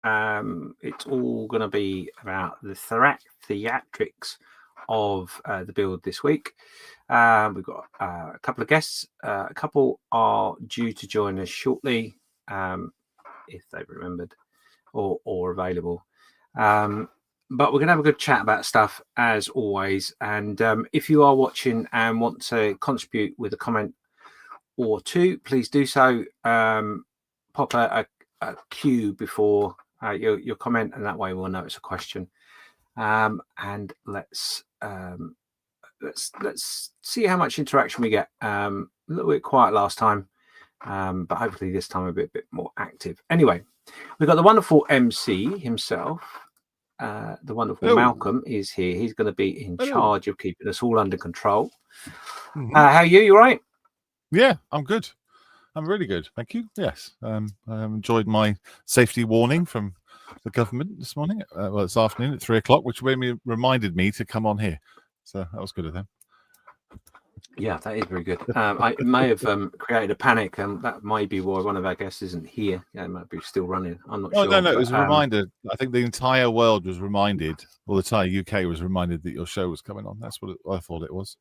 It's all going to be about the theatrics of the build this week. We've got a couple of guests. A couple are due to join us shortly, if they've remembered or available. But we're going to have a good chat about stuff as always. And if you are watching and want to contribute with a comment or two, please do so. Pop a cue before your comment, and that way we'll know it's a question. And let's see how much interaction we get. A little bit quiet last time, but hopefully this time a bit more active. Anyway, we've got the wonderful MC himself. The wonderful Malcolm is here. He's going to be in charge of keeping us all under control. Mm-hmm. How are you? You all right? Yeah, I'm good. I'm really good. Thank you. Yes. I enjoyed my safety warning from the government this morning. This afternoon at 3:00, which reminded me to come on here. So that was good of them. Yeah, that is very good. I may have created a panic, and that might be why one of our guests isn't here. Yeah, it might be still running. I'm not sure. No, it was a reminder. I think the entire world was reminded, or the entire UK was reminded that your show was coming on. That's what I thought it was.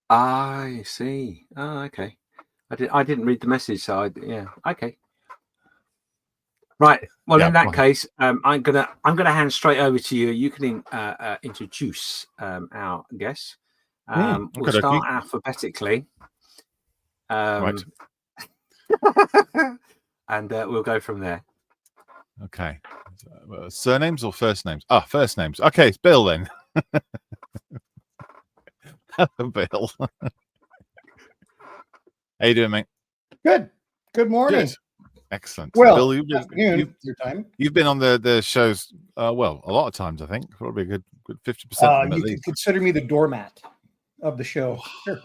I see. Oh, okay. I didn't read the message, so okay. Right. Well, in that case, I'm gonna hand straight over to you. You can introduce our guests. We'll start alphabetically, right, and we'll go from there. Okay. Surnames or first names? First names. Okay, it's Bill then. Hello, Bill. How you doing, mate? Good. Good morning. Good. Excellent. Well, Bill, you've been on the shows, a lot of times, I think. Probably a good 50%. You can consider me the doormat of the show. Sure.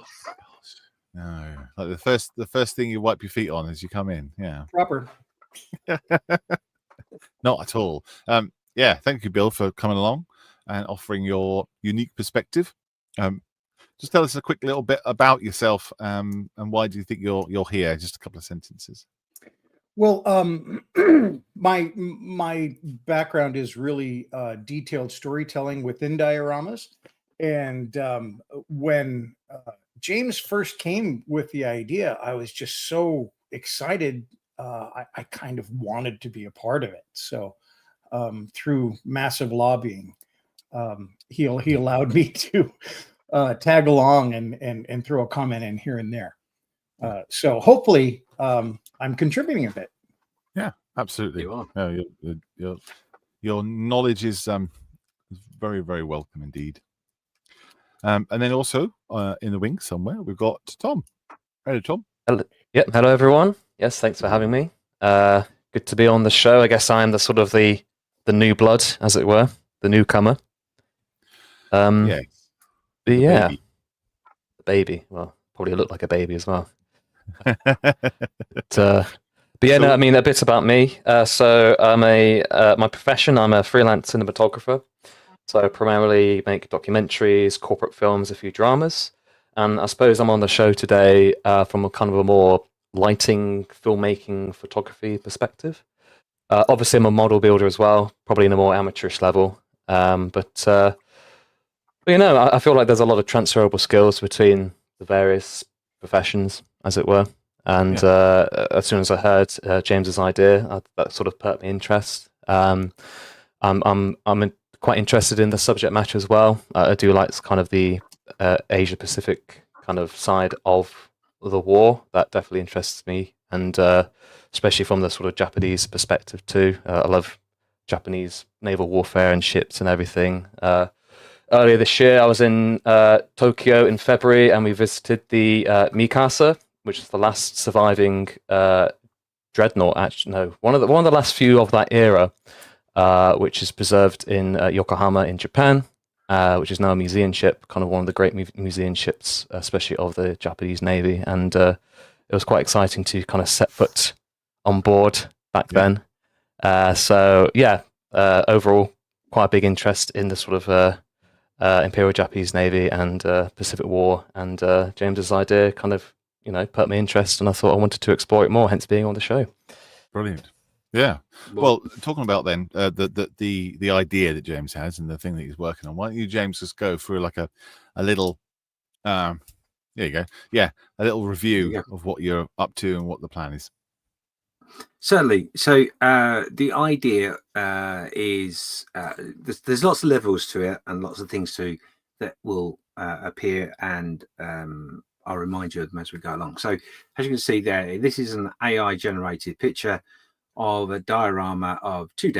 No, like the first thing you wipe your feet on as you come in. Yeah. Proper. Not at all. Thank you, Bill, for coming along and offering your unique perspective. Just tell us a quick little bit about yourself, and why do you think you're here? Just a couple of sentences. Well, my background is really detailed storytelling within dioramas, and when James first came with the idea, I was just so excited. I kind of wanted to be a part of it. So through massive lobbying, he allowed me to tag along and throw a comment in here and there. So hopefully I'm contributing a bit. Yeah, absolutely. You are. Your knowledge is very, very welcome indeed. And then also in the wings somewhere, we've got Tom. Hello, Tom. Hello, everyone. Yes, thanks for having me. Good to be on the show. I guess I'm the sort of the new blood, as it were, the newcomer. Yeah. The baby. Well, probably look like a baby as well. But yeah, no, I mean, a bit about me. So I'm my profession, I'm a freelance cinematographer. So I primarily make documentaries, corporate films, a few dramas. And I suppose I'm on the show today from a kind of a more lighting, filmmaking, photography perspective. Obviously, I'm a model builder as well, probably in a more amateurish level. But I feel like there's a lot of transferable skills between the various professions, as it were. And as soon as I heard James's idea, that sort of perked my interest. I'm quite interested in the subject matter as well. I do like kind of the Asia Pacific kind of side of the war. That definitely interests me, and especially from the sort of Japanese perspective too. I love Japanese naval warfare and ships and everything. Earlier this year, I was in Tokyo in February, and we visited the Mikasa, which is the last surviving dreadnought. Actually, no, one of the last few of that era, which is preserved in Yokohama in Japan, which is now a museum ship, kind of one of the great museum ships, especially of the Japanese Navy. And it was quite exciting to kind of set foot on board back then. Overall, quite a big interest in the sort of Imperial Japanese Navy and Pacific War. And James's idea kind of, perked my interest, and I thought I wanted to explore it more, hence being on the show. Brilliant. Yeah. Well, talking about then the idea that James has and the thing that he's working on. Why don't you, James, just go through like a little there you go. Yeah, a little review of what you're up to and what the plan is. Certainly. So the idea is there's lots of levels to it and lots of things that will appear, and I'll remind you of them as we go along. So as you can see there, this is an AI generated picture of a diorama of two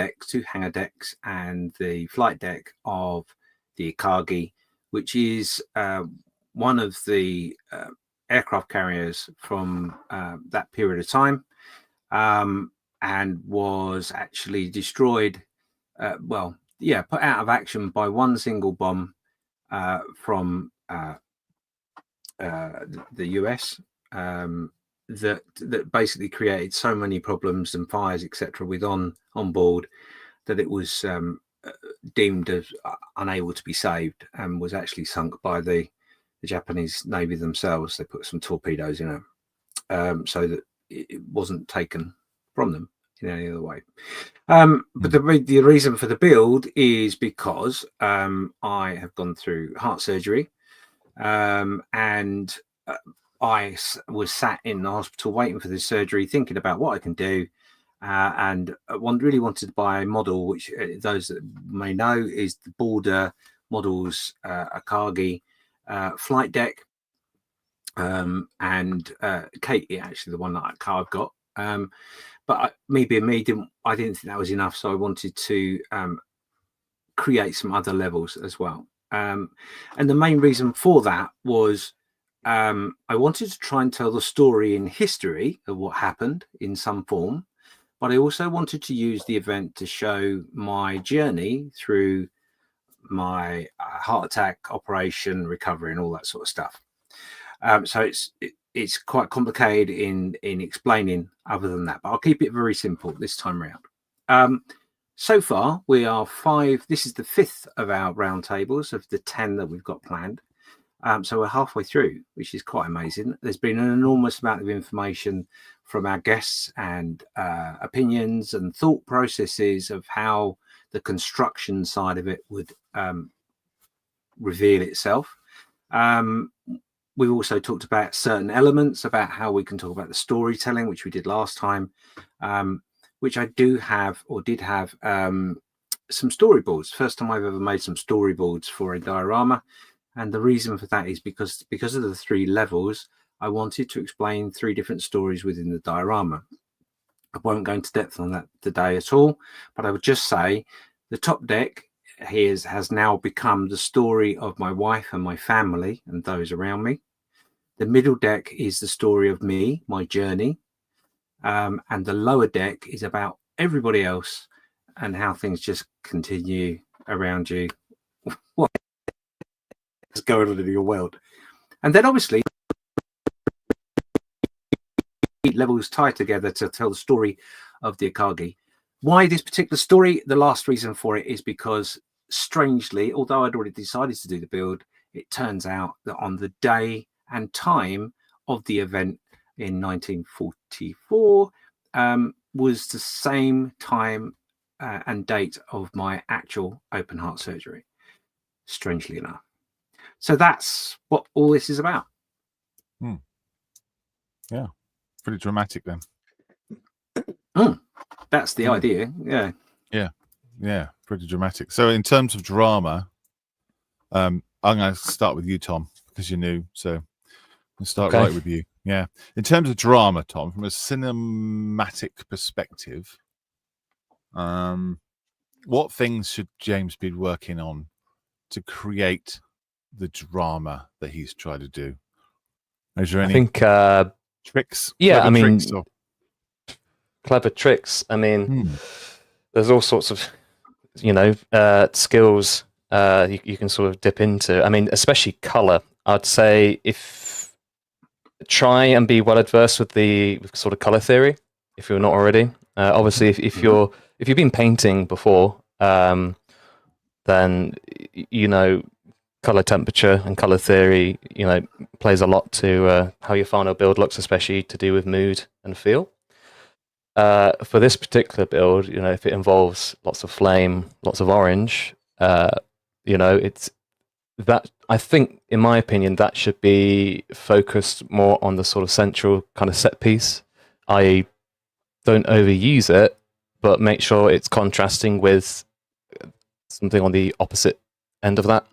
hangar decks, and the flight deck of the Akagi, which is one of the aircraft carriers from that period of time. And was actually destroyed, put out of action by one single bomb from the US that basically created so many problems and fires, etc., with on board, that it was deemed as unable to be saved and was actually sunk by the Japanese Navy themselves. They put some torpedoes in it so that it wasn't taken from them in any other way. But the reason for the build is because I have gone through heart surgery, and I was sat in the hospital waiting for this surgery, thinking about what I can do, and really wanted to buy a model, which those that may know is the Border Models Akagi flight deck. And Katie, actually the one that I've got, but me being me, I didn't think that was enough, so I wanted to create some other levels as well. And the main reason for that was I wanted to try and tell the story in history of what happened in some form, but I also wanted to use the event to show my journey through my heart attack, operation, recovery, and all that sort of stuff. So it's quite complicated in explaining other than that, but I'll keep it very simple this time around. So far, we are 5. This is the 5th of our roundtables of the 10 that we've got planned. So we're halfway through, which is quite amazing. There's been an enormous amount of information from our guests and opinions and thought processes of how the construction side of it would reveal itself. We've also talked about certain elements, about how we can talk about the storytelling, which we did last time, which I did have some storyboards. First time I've ever made some storyboards for a diorama. And the reason for that is because of the 3 levels, I wanted to explain 3 different stories within the diorama. I won't go into depth on that today at all, but I would just say the top deck has now become the story of my wife and my family and those around me. The middle deck is the story of me, my journey, and the lower deck is about everybody else and how things just continue around you. What is going on in your world? And then obviously levels tie together to tell the story of the Akagi. Why this particular story? The last reason for it is because, strangely, although I'd already decided to do the build, it turns out that on the day and time of the event in 1944 was the same time and date of my actual open heart surgery, strangely enough. So that's what all this is about. Yeah, pretty dramatic then. That's the idea. Yeah, pretty dramatic. So in terms of drama, I'm going to start with you, Tom, because you're new. So I'll start right with you. Yeah. In terms of drama, Tom, from a cinematic perspective, what things should James be working on to create the drama that he's trying to do? Is there any tricks? Yeah, I mean, tricks, clever tricks. I mean, there's all sorts of, skills you can sort of dip into. I mean, especially color. I'd say try and be well adversed with the sort of color theory if you're not already. Obviously, if you've been painting before, then color temperature and color theory plays a lot to how your final build looks, especially to do with mood and feel. for this particular build, if it involves lots of flame, lots of orange, it's that, I think, in my opinion, that should be focused more on the sort of central kind of set piece, i.e., don't overuse it, but make sure it's contrasting with something on the opposite end of that.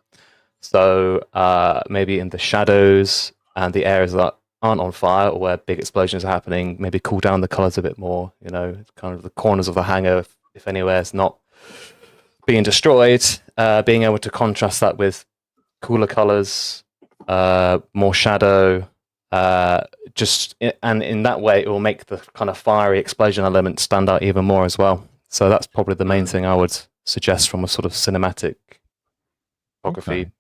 So maybe in the shadows and the areas that aren't on fire or where big explosions are happening, maybe cool down the colors a bit more, kind of the corners of the hangar, if anywhere is not being destroyed, being able to contrast that with cooler colors, more shadow, and in that way it will make the kind of fiery explosion element stand out even more as well. So that's probably the main thing I would suggest from a sort of cinematic photography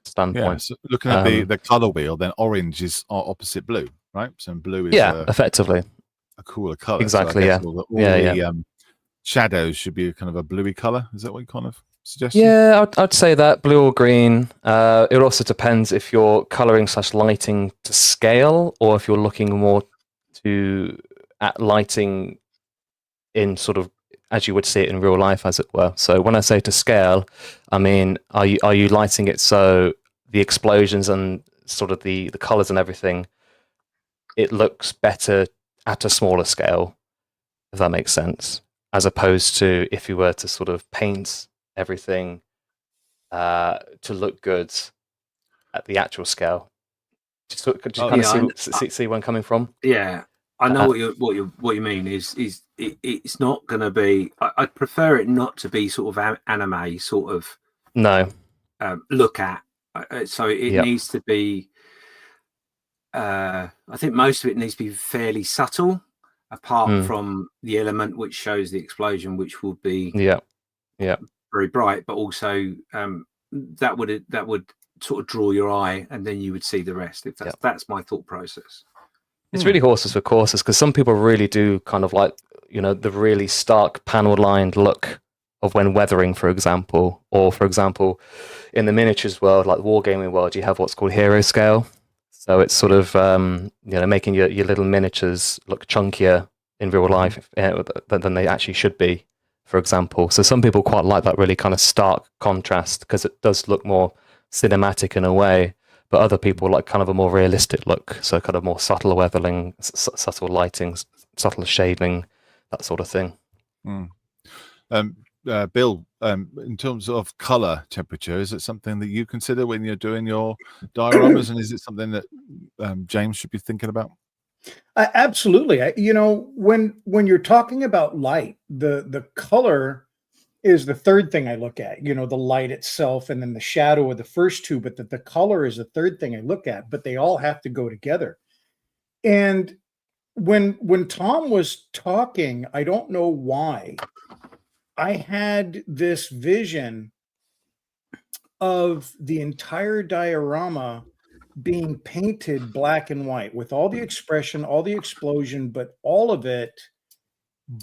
standpoint. Yeah, so looking at the color wheel, then orange is opposite blue, right? So blue is effectively a cooler color. Exactly. So all the shadows should be kind of a bluey color. Is that what you kind of suggest? Yeah, I'd say that blue or green. It also depends if you're coloring / lighting to scale, or if you're looking more at lighting in sort of as you would see it in real life, as it were. So when I say to scale, I mean, are you lighting it so the explosions and sort of the colors and everything, it looks better at a smaller scale, if that makes sense, as opposed to if you were to sort of paint everything to look good at the actual scale. Do you kind of see where I'm coming from? Yeah, I know what you mean. It's not going to be. I'd prefer it not to be sort of anime sort of look at. So it needs to be. I think most of it needs to be fairly subtle, apart from the element which shows the explosion, which will be very bright, but also that would sort of draw your eye, and then you would see the rest. If that's my thought process. It's really horses for courses, because some people really do kind of like, the really stark panel lined look of when weathering, for example, or for example, in the miniatures world, like the wargaming world, you have what's called hero scale. So it's sort of making your little miniatures look chunkier in real life than they actually should be, for example. So some people quite like that really kind of stark contrast, because it does look more cinematic in a way. But other people like kind of a more realistic look, so kind of more subtle weathering, subtle lighting, subtle shading, that sort of thing. Bill, in terms of color temperature, is it something that you consider when you're doing your dioramas, and is it something that James should be thinking about? Absolutely. When you're talking about light, the color is the third thing I look at. The light itself, and then the shadow are the first two, but the color is the third thing I look at. But they all have to go together. And when Tom was talking, I don't know why, I had this vision of the entire diorama being painted black and white, with all the expression, all the explosion, but all of it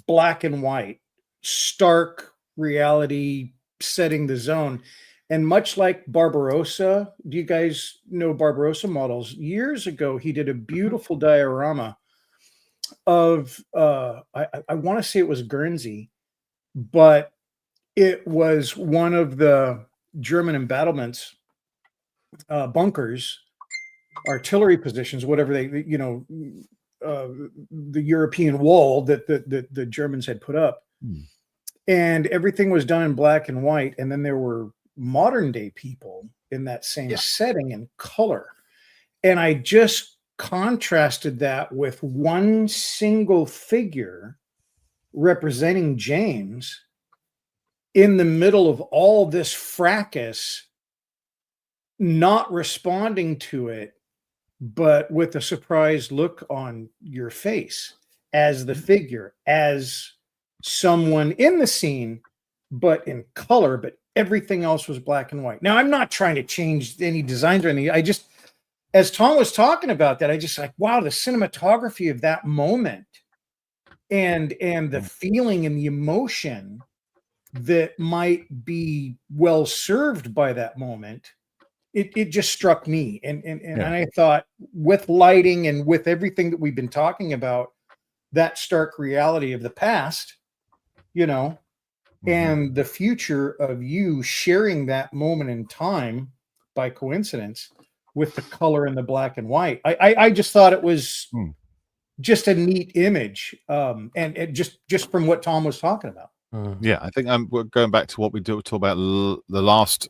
black and white, stark reality setting the zone. And much like Barbarossa, do you guys know Barbarossa models? Years ago, he did a beautiful diorama of I want to say it was Guernsey, but it was one of the German embattlements, bunkers, artillery positions, whatever they, the European wall that the Germans had put up. And everything was done in black and white. And then there were modern day people in that same setting in color. And I just contrasted that with one single figure representing James in the middle of all this fracas, not responding to it, but with a surprised look on your face as the figure, as someone in the scene, but in color, but everything else was black and white. Now, I'm not trying to change any designs or anything. I just, as Tom was talking about that, I just like, wow, the cinematography of that moment and the feeling and the emotion that might be well served by that moment, it just struck me. And I thought, with lighting and with everything that we've been talking about, that stark reality of the past, you know, and the future of you sharing that moment in time by coincidence with the color and the black and white. I just thought it was just a neat image, and it just from what Tom was talking about. Yeah, I think we're going back to what we talk about the last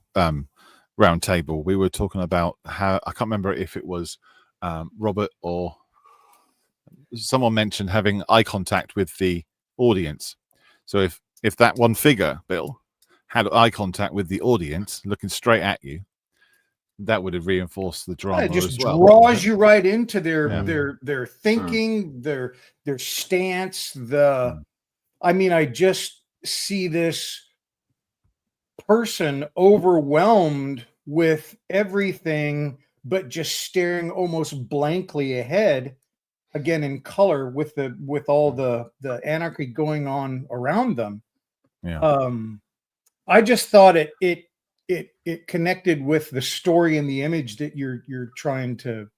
roundtable. We were talking about how, I can't remember if it was Robert or someone mentioned having eye contact with the audience. So if that one figure, Bill, had eye contact with the audience, looking straight at you, that would have reinforced the drama. It just as well. draws you right into their thinking, their stance. I mean, I just see this person overwhelmed with everything, but just staring almost blankly ahead, again in color, with all the anarchy going on around them. I just thought it connected with the story and the image that you're trying to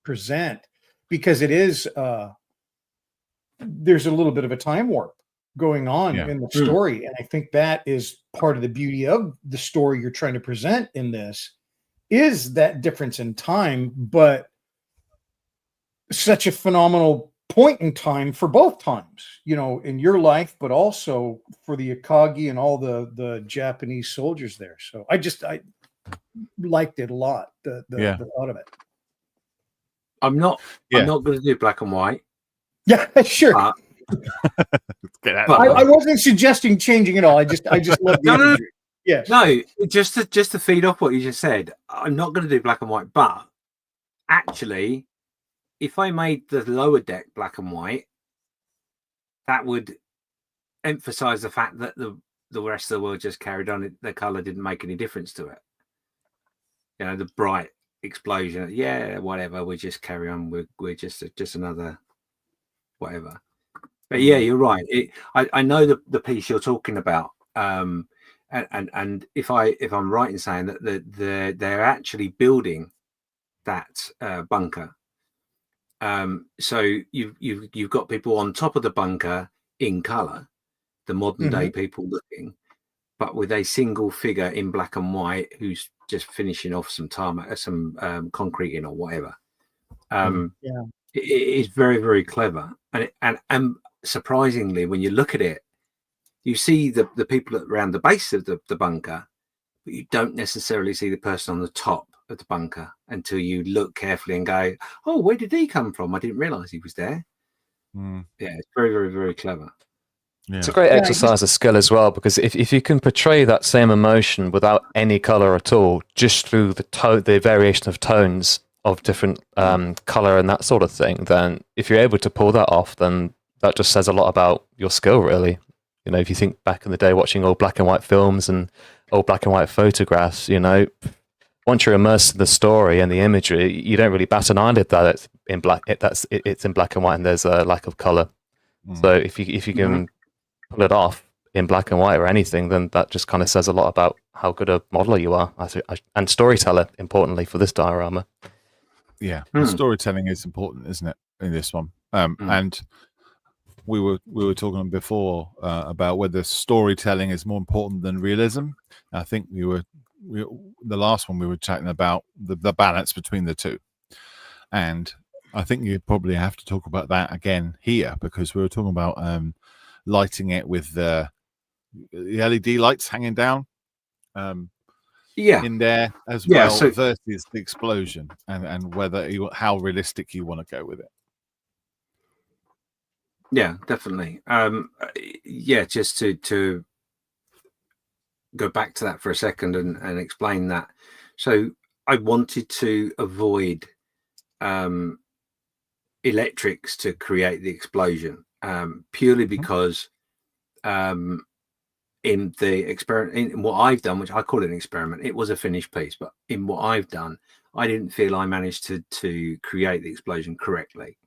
present, because it is there's a little bit of a time warp going on in the story, and I think that is part of the beauty of the story you're trying to present in this, is that difference in time, but such a phenomenal point in time for both times, you know, in your life, but also for the Akagi and all the Japanese soldiers there. So I liked it a lot, the thought of it. I'm not going to do black and white. Yeah, sure. I wasn't suggesting changing it all. I just love the imagery. Yes. No, just to feed off what you just said, I'm not going to do black and white, but actually, if I made the lower deck black and white, that would emphasize the fact that the rest of the world just carried on. The color didn't make any difference to it. You know, the bright explosion. Yeah, whatever. We just carry on. We're just another whatever. But yeah, you're right. I know the piece you're talking about. And if I'm right in saying that they're actually building that bunker. So you've got people on top of the bunker in color, the modern day people looking, but with a single figure in black and white who's just finishing off some tarmac, some concreting or whatever. It is very, very clever, and surprisingly, when you look at it, you see the people around the base of the bunker, but you don't necessarily see the person on the top of the bunker until you look carefully and go, oh, where did he come from? I didn't realize he was there. Yeah, it's very, very, very clever. It's a great exercise of skill as well, because if you can portray that same emotion without any color at all, just through the variation of tones of different color and that sort of thing, then if you're able to pull that off, then that just says a lot about your skill, really. You know, if you think back in the day watching old black and white films and old black and white photographs, you know, once you're immersed in the story and the imagery, you don't really bat an eyelid that it's in black. It's in black and white, and there's a lack of color. So if you can pull it off in black and white or anything, then that just kind of says a lot about how good a modeler you are and storyteller. Importantly for this diorama. Yeah, storytelling is important, isn't it, in this one? And we were talking before about whether storytelling is more important than realism. I think the last one we were chatting about the balance between the two, and I think you probably have to talk about that again here, because we were talking about lighting it with the LED lights hanging down in there as well, versus the explosion, and whether how realistic you want to go with it. Yeah, definitely. Just to go back to that for a second and explain that. So I wanted to avoid electrics to create the explosion, purely because in the experiment, in what I've done, which I call it an experiment, it was a finished piece, but in what I've done, I didn't feel I managed to create the explosion correctly.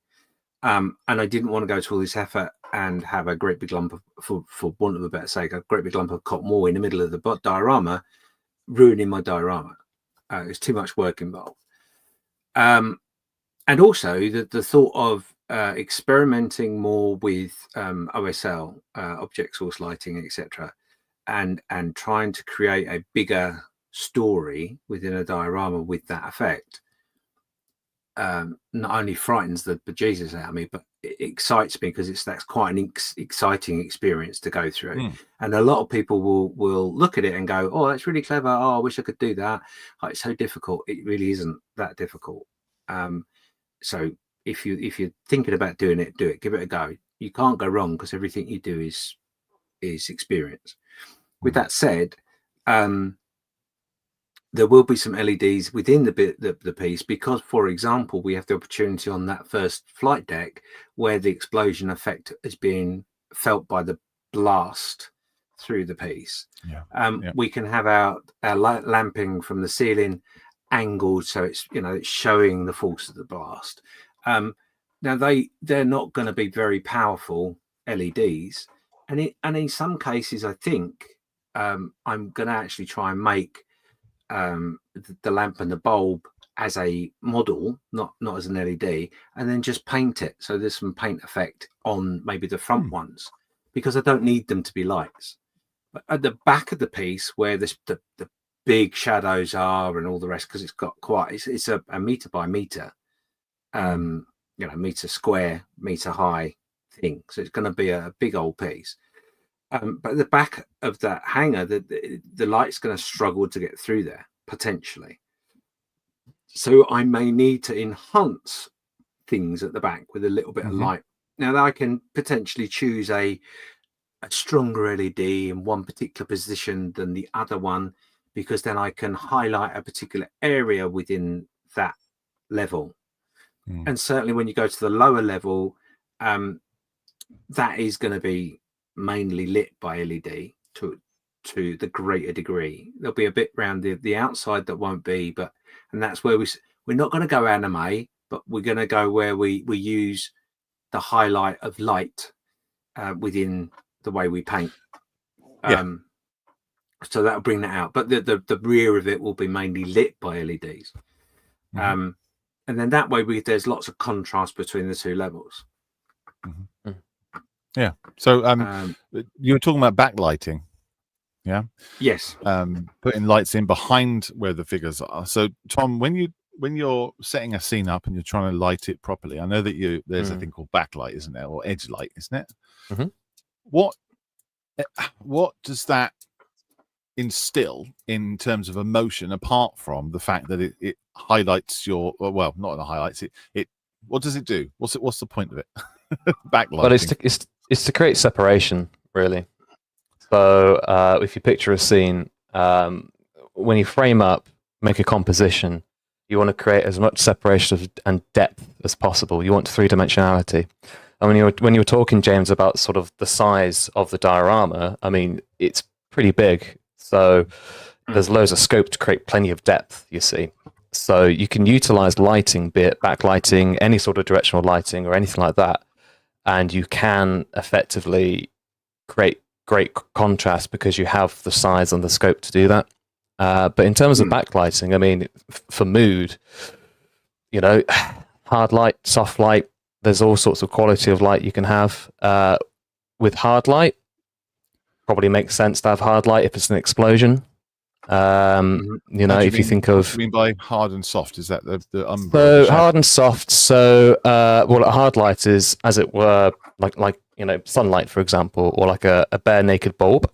And I didn't want to go to all this effort and have a great big lump of, for want of a better sake, a great big lump of cotton wool in the middle of the diorama, ruining my diorama. It's too much work involved. And also the thought of experimenting more with OSL, object source lighting, etc., and trying to create a bigger story within a diorama with that effect, not only frightens the bejesus out of me, but it excites me, because that's quite an exciting experience to go through. And a lot of people will look at it and go, "Oh, that's really clever. Oh, I wish I could do that. Oh, it's so difficult." It really isn't that difficult. So if you're thinking about doing it, do it. Give it a go. You can't go wrong, because everything you do is experience. With that said, there will be some LEDs within the piece, because, for example, we have the opportunity on that first flight deck where the explosion effect is being felt by the blast through the piece. We can have our light lamping from the ceiling angled, so it's it's showing the force of the blast. Now they're not going to be very powerful LEDs, and in some cases I think I'm going to actually try and make the lamp and the bulb as a model, not as an LED, and then just paint it. So there's some paint effect on maybe the front ones, because I don't need them to be lights. But at the back of the piece, where the big shadows are and all the rest, because it's got it's a meter by meter, meter square, meter high thing. So it's going to be a big old piece. But at the back of that hanger, the light's going to struggle to get through there, potentially. So I may need to enhance things at the back with a little bit of light. Now, I can potentially choose a stronger LED in one particular position than the other one, because then I can highlight a particular area within that level. And certainly when you go to the lower level, that is going to be mainly lit by LED to the greater degree. There'll be a bit around the outside that won't be, and that's where we're not going to go anime, but we're going to go where we use the highlight of light within the way we paint. So that'll bring that out, but the rear of it will be mainly lit by LEDs. And then that way there's lots of contrast between the two levels. Yeah. So you were talking about backlighting. Yeah. Yes. Putting lights in behind where the figures are. So Tom, when you're setting a scene up and you're trying to light it properly, I know that there's a thing called backlight, isn't there, or edge light, isn't it? What does that instill in terms of emotion, apart from the fact that it highlights your, well, not the highlights, it what does it do? What's the point of it? Backlighting. Well, it's to create separation, really. So if you picture a scene, when you frame up, make a composition, you want to create as much separation and depth as possible. You want three-dimensionality. And when you were talking, James, about sort of the size of the diorama, I mean, it's pretty big. So there's loads of scope to create plenty of depth, you see. So you can utilize lighting, be it backlighting, any sort of directional lighting or anything like that. And you can effectively create great contrast because you have the size and the scope to do that. But in terms of backlighting, I mean, for mood, hard light, soft light, there's all sorts of quality of light you can have. With hard light, probably makes sense to have hard light if it's an explosion. If you think of... What do you mean by hard and soft? Is that the umbrella? So hard and soft. So, a hard light is, as it were, like sunlight, for example, or like a bare naked bulb.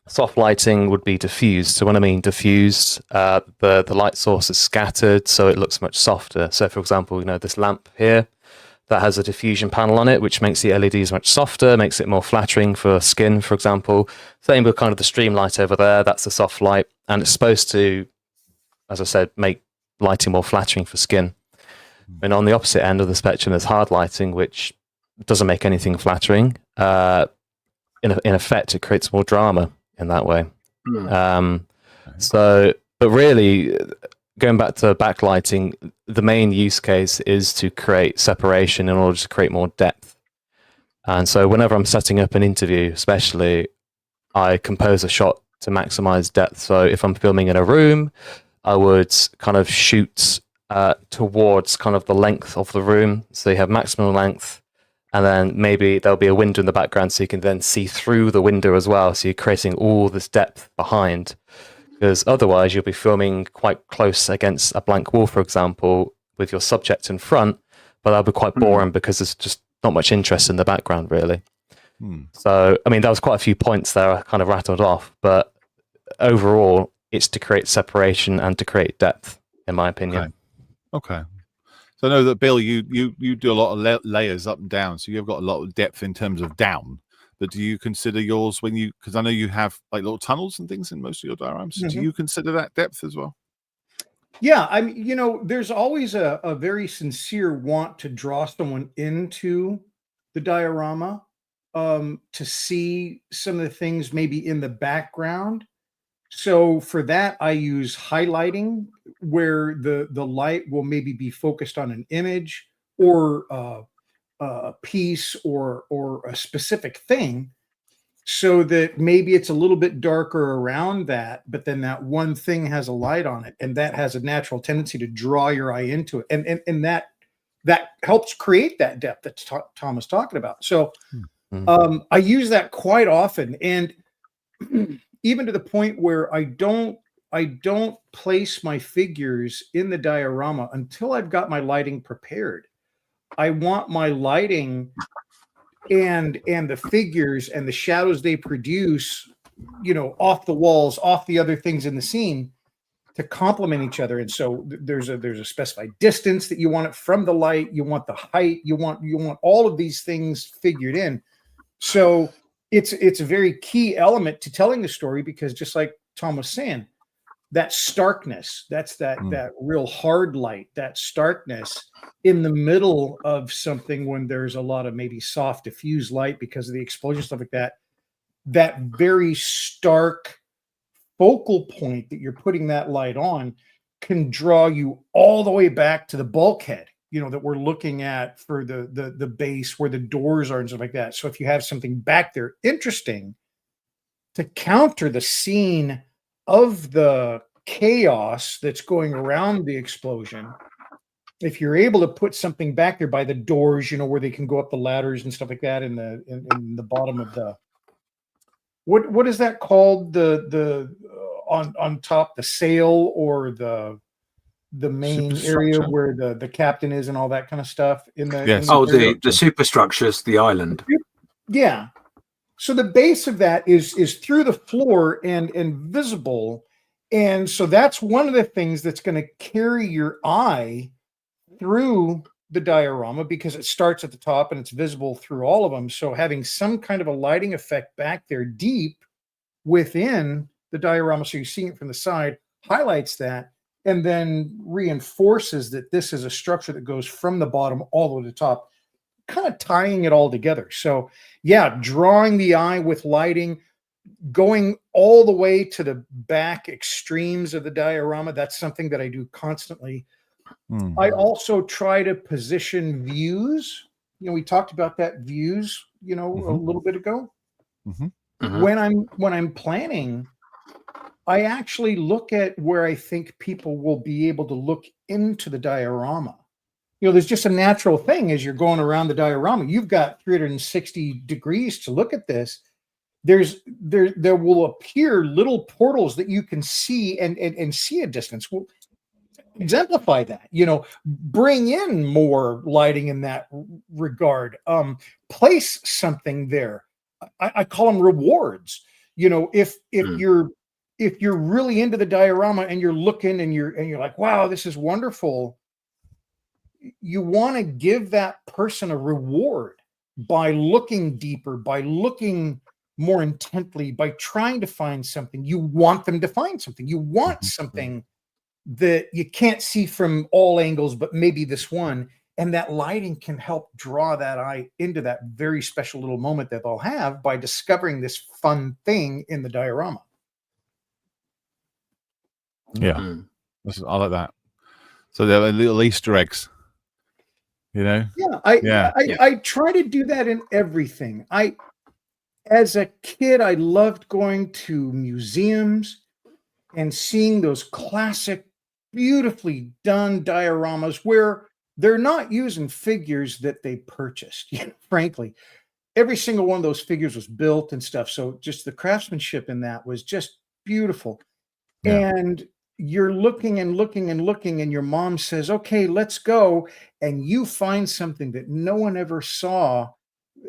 Soft lighting would be diffused. So when I mean diffused, the light source is scattered, so it looks much softer. So, for example, this lamp here, that has a diffusion panel on it, which makes the LEDs much softer, makes it more flattering for skin, for example. Same with kind of the stream light over there, that's the soft light. And it's supposed to, as I said, make lighting more flattering for skin. And on the opposite end of the spectrum, there's hard lighting, which doesn't make anything flattering. In effect, it creates more drama in that way. But really, going back to backlighting, the main use case is to create separation in order to create more depth. And so whenever I'm setting up an interview, especially, I compose a shot to maximize depth. So if I'm filming in a room, I would kind of shoot towards kind of the length of the room. So you have maximum length, and then maybe there'll be a window in the background so you can then see through the window as well. So you're creating all this depth behind, because otherwise you'll be filming quite close against a blank wall, for example, with your subject in front, but that'll be quite boring because there's just not much interest in the background, really. So, I mean, that was quite a few points there I kind of rattled off, but overall, it's to create separation and to create depth, in my opinion. Okay. So I know that, Bill, you do a lot of layers up and down, so you've got a lot of depth in terms of down. But do you consider yours when you, because I know you have like little tunnels and things in most of your dioramas, do you consider that depth as well? Yeah, I mean, you know, there's always a very sincere want to draw someone into the diorama, to see some of the things maybe in the background. So for that, I use highlighting, where the light will maybe be focused on an image or a piece or a specific thing, so that maybe it's a little bit darker around that, but then that one thing has a light on it, and that has a natural tendency to draw your eye into it, and that helps create that depth that Tom was talking about. So I use that quite often, and even to the point where I don't place my figures in the diorama until I've got my lighting prepared. I want my lighting and the figures and the shadows they produce, you know, off the walls, off the other things in the scene, to complement each other. And so there's a specified distance that you want it from the light, you want the height, you want all of these things figured in. So it's a very key element to telling the story, because just like Tom was saying, that starkness, that's that real hard light, that starkness in the middle of something when there's a lot of maybe soft diffuse light because of the explosion, stuff like that, that very stark focal point that you're putting that light on can draw you all the way back to the bulkhead, you know, that we're looking at for the base where the doors are and stuff like that. So if you have something back there interesting to counter the scene of the chaos that's going around the explosion, if you're able to put something back there by the doors, you know, where they can go up the ladders and stuff like that in the bottom of the, what is that called, the on top, the sail, or the main area where the captain is and all that kind of stuff in the the superstructures, the island. Yeah. So the base of that is through the floor and visible. And so that's one of the things that's going to carry your eye through the diorama, because it starts at the top and it's visible through all of them. So having some kind of a lighting effect back there deep within the diorama, so you're seeing it from the side, highlights that, and then reinforces that this is a structure that goes from the bottom all the way to the top, kind of tying it all together. So yeah, drawing the eye with lighting, going all the way to the back extremes of the diorama, that's something that I do constantly. I also try to position views. You know, we talked about that, views, you know, a little bit ago. When I'm planning, I actually look at where I think people will be able to look into the diorama. You know, there's just a natural thing as you're going around the diorama. You've got 360 degrees to look at this. There will appear little portals that you can see and see a distance. Well, exemplify that, you know, bring in more lighting in that regard. Place something there. I call them rewards. You know, if you're really into the diorama and you're looking and you're like, wow, this is wonderful, you want to give that person a reward by looking deeper, by looking more intently, by trying to find something. You want them to find something. You want something that you can't see from all angles, but maybe this one. And that lighting can help draw that eye into that very special little moment that they'll have by discovering this fun thing in the diorama. Yeah, I like that. So they're little Easter eggs, you know. I try to do that in everything. As a kid, I loved going to museums and seeing those classic beautifully done dioramas where they're not using figures that they purchased. Frankly, every single one of those figures was built and stuff. So just the craftsmanship in that was just beautiful. Yeah. And you're looking and looking and looking, and your mom says, okay, let's go. And you find something that no one ever saw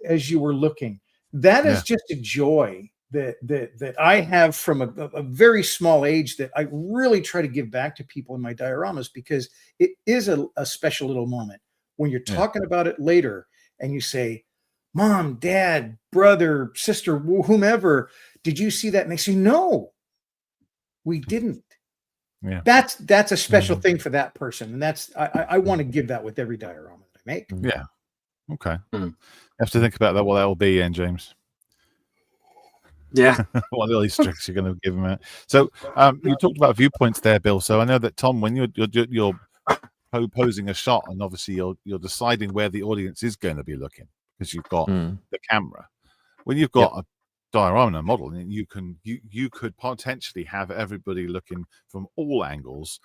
as you were looking. That is just a joy that I have from a very small age that I really try to give back to people in my dioramas, because it is a special little moment when you're talking about it later and you say, Mom, Dad, brother, sister, whomever, did you see that? And they say, no, we didn't. Yeah. That's a special thing for that person. And that's, I want to give that with every diorama that I make. Yeah. Okay. You have to think about that, what that will be, and James. Yeah. What are these tricks you're going to give them out? So you talked about viewpoints there, Bill. So I know that, Tom, when you're posing a shot, and obviously you're deciding where the audience is going to be looking because you've got the camera. When you've got a diorama model, and you could potentially have everybody looking from all angles.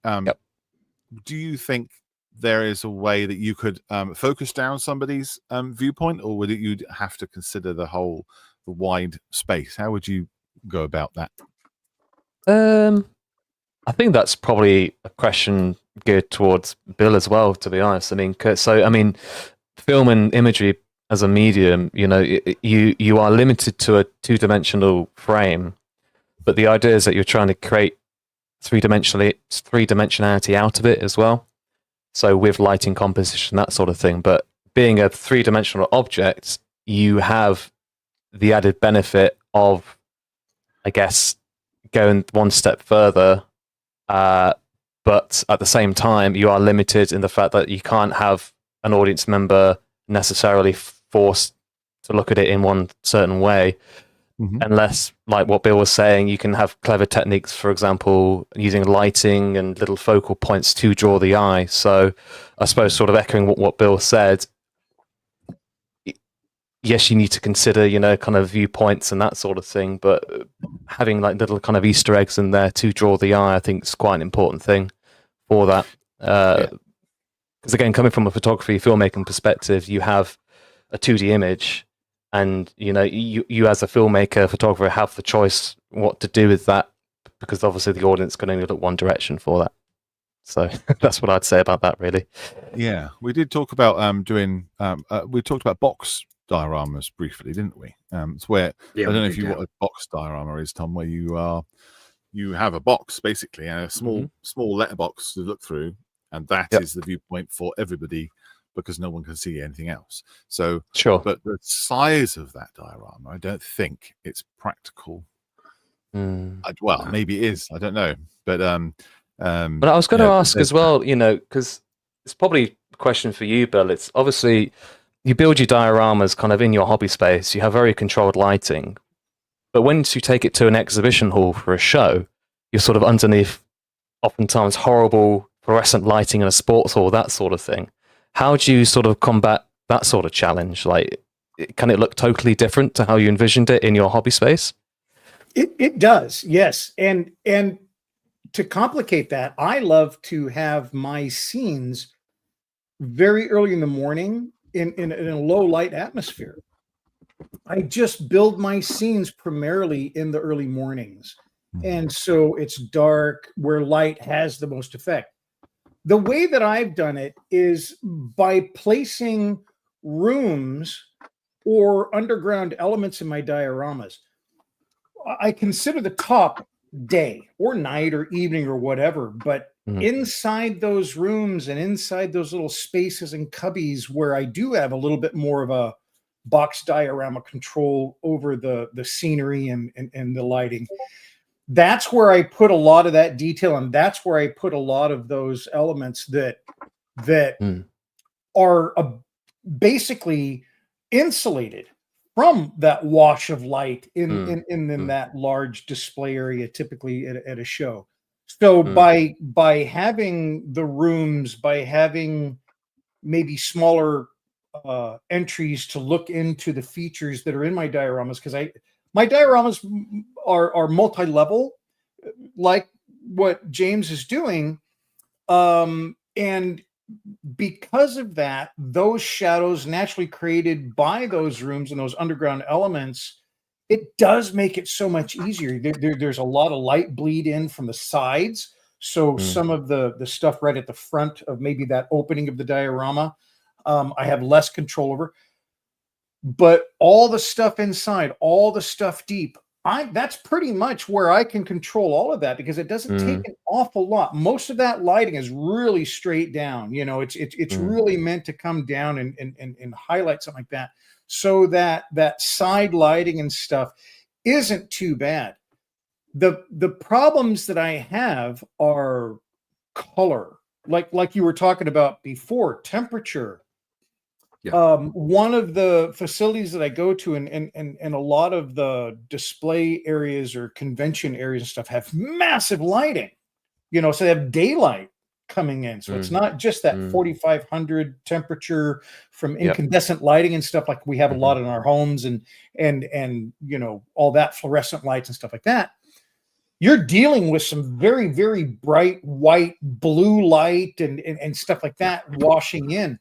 Do you think there is a way that you could focus down somebody's viewpoint, or would you'd have to consider the wide space? How would you go about that? I think that's probably a question geared towards Bill as well, to be honest. I mean, film and imagery as a medium, you are limited to a two-dimensional frame, but the idea is that you're trying to create three-dimensionality out of it as well. So with lighting, composition, that sort of thing. But being a three-dimensional object, you have the added benefit of, I guess, going one step further. But at the same time, you are limited in the fact that you can't have an audience member necessarily forced to look at it in one certain way. Unless, like what Bill was saying, you can have clever techniques, for example, using lighting and little focal points to draw the eye. So I suppose, sort of echoing what Bill said, yes, you need to consider, kind of viewpoints and that sort of thing, but having like little kind of Easter eggs in there to draw the eye, I think is quite an important thing for that. Because again, coming from a photography, filmmaking perspective, you have a 2D image, and you as a filmmaker, photographer, have the choice what to do with that, because obviously the audience can only look one direction for that. So that's what I'd say about that, really. Yeah, we did talk about we talked about box dioramas briefly, didn't we? It's where I don't know if you know what a box diorama is, Tom, where you have a box basically, and a small letterbox to look through, and that is the viewpoint for everybody, because no one can see anything else. So sure, but the size of that diorama, I don't think it's practical. Well, maybe it is. I don't know, but I was going to ask as well, because it's probably a question for you, Bill. It's obviously you build your dioramas kind of in your hobby space. You have very controlled lighting, but once you take it to an exhibition hall for a show, you're sort of underneath oftentimes horrible fluorescent lighting in a sports hall, that sort of thing. How do you sort of combat that sort of challenge? Like, can it look totally different to how you envisioned it in your hobby space? It does, yes. And to complicate that, I love to have my scenes very early in the morning in a low light atmosphere. I just build my scenes primarily in the early mornings. And so it's dark where light has the most effect. The way that I've done it is by placing rooms or underground elements in my dioramas. I consider the top day or night or evening or whatever, but inside those rooms and inside those little spaces and cubbies where I do have a little bit more of a box diorama control over the scenery and the lighting, that's where I put a lot of that detail, and that's where I put a lot of those elements that are basically insulated from that wash of light in that large display area, typically at a show. So by having the rooms, by having maybe smaller entries to look into the features that are in my dioramas, because my dioramas are multi-level, like what James is doing. And because of that, those shadows naturally created by those rooms and those underground elements, it does make it so much easier. There's a lot of light bleed in from the sides. So some of the stuff right at the front of maybe that opening of the diorama, I have less control over. But all the stuff inside, all the stuff deep, that's pretty much where I can control all of that, because it doesn't take an awful lot. Most of that lighting is really straight down. You know, it's really meant to come down and highlight something like that, so that that side lighting and stuff isn't too bad. The problems that I have are color, like you were talking about before, temperature. Yeah. One of the facilities that I go to, and a lot of the display areas or convention areas and stuff, have massive lighting, you know, so they have daylight coming in. So it's not just that 4,500 temperature from incandescent lighting and stuff like we have a lot in our homes, and you know, all that fluorescent lights and stuff like that. You're dealing with some very, very bright white, blue light and stuff like that washing in.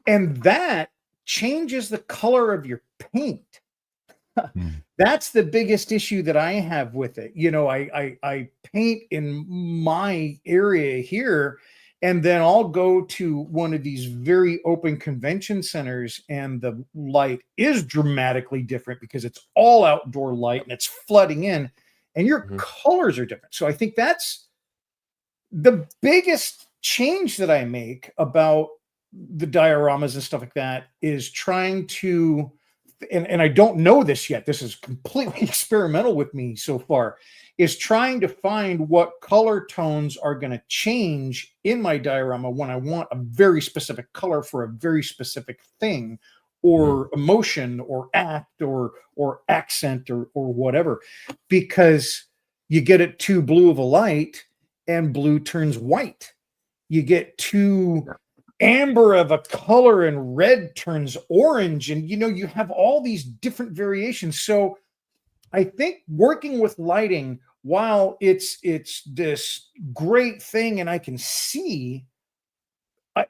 And that changes the color of your paint. That's the biggest issue that I have with it. You know, I paint in my area here, and then I'll go to one of these very open convention centers, and the light is dramatically different because it's all outdoor light and it's flooding in, and your colors are different. So I think that's the biggest change that I make about the dioramas and stuff like that, is trying to, and I don't know this yet, this is completely experimental with me so far, is trying to find what color tones are going to change in my diorama when I want a very specific color for a very specific thing or emotion or act or accent or whatever, because you get it too blue of a light and blue turns white. You get too amber of a color and red turns orange, and you know, you have all these different variations. So I think working with lighting, while it's this great thing and I can see,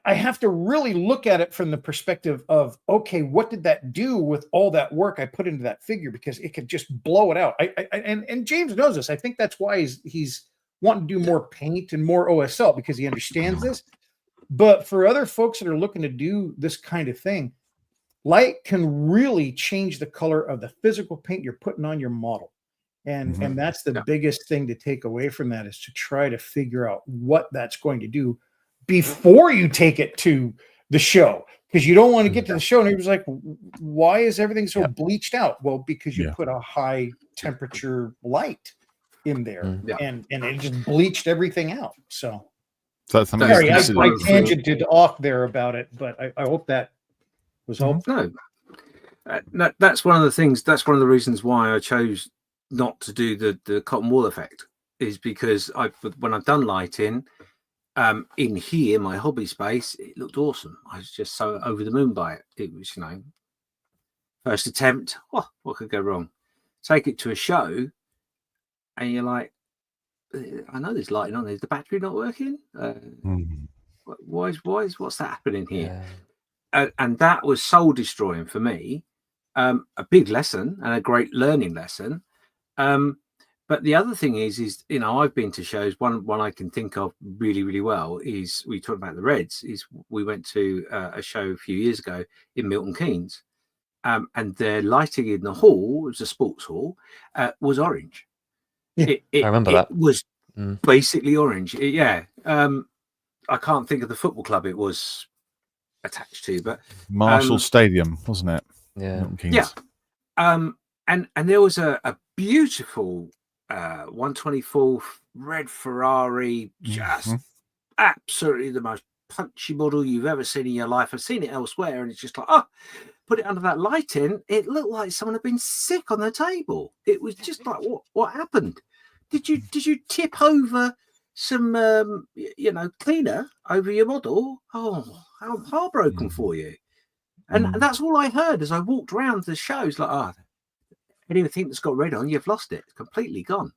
I have to really look at it from the perspective of, okay, what did that do with all that work I put into that figure? Because it could just blow it out. And James knows this. I think that's why he's wanting to do more paint and more OSL, because he understands this. But for other folks that are looking to do this kind of thing, light can really change the color of the physical paint you're putting on your model. And that's the biggest thing to take away from that, is to try to figure out what that's going to do before you take it to the show. Because you don't want to get to the show and everybody's like, why is everything so bleached out? Well, because you put a high temperature light in there and it just bleached everything out. So sorry, I tangented off there about it, but I hope that was helpful. No, that's one of the things. That's one of the reasons why I chose not to do the cotton wool effect, is because when I've done lighting in here, my hobby space, it looked awesome. I was just so over the moon by it. It was, you know, first attempt. Oh, what could go wrong? Take it to a show, and you're like, I know there's lighting on. Is the battery not working? What's that happening here? And that was soul destroying for me. A big lesson and a great learning lesson. But the other thing is, you know, I've been to shows. One I can think of really, really well is, we talked about the Reds. Is we went to a show a few years ago in Milton Keynes, and their lighting in the hall, it was a sports hall, was orange. I remember that. It was basically orange. I can't think of the football club it was attached to, but Marshall Stadium, wasn't it? Yeah. And there was a beautiful 124 red Ferrari, just absolutely the most punchy model you've ever seen in your life. I've seen it elsewhere, and it's just like, oh, put it under that lighting, it looked like someone had been sick on the table. It was just like, what happened? Did you tip over some cleaner over your model? Oh, I'm heartbroken for you. And that's all I heard as I walked around the show. It's like, anything that's got red on, you've lost it. It's completely gone.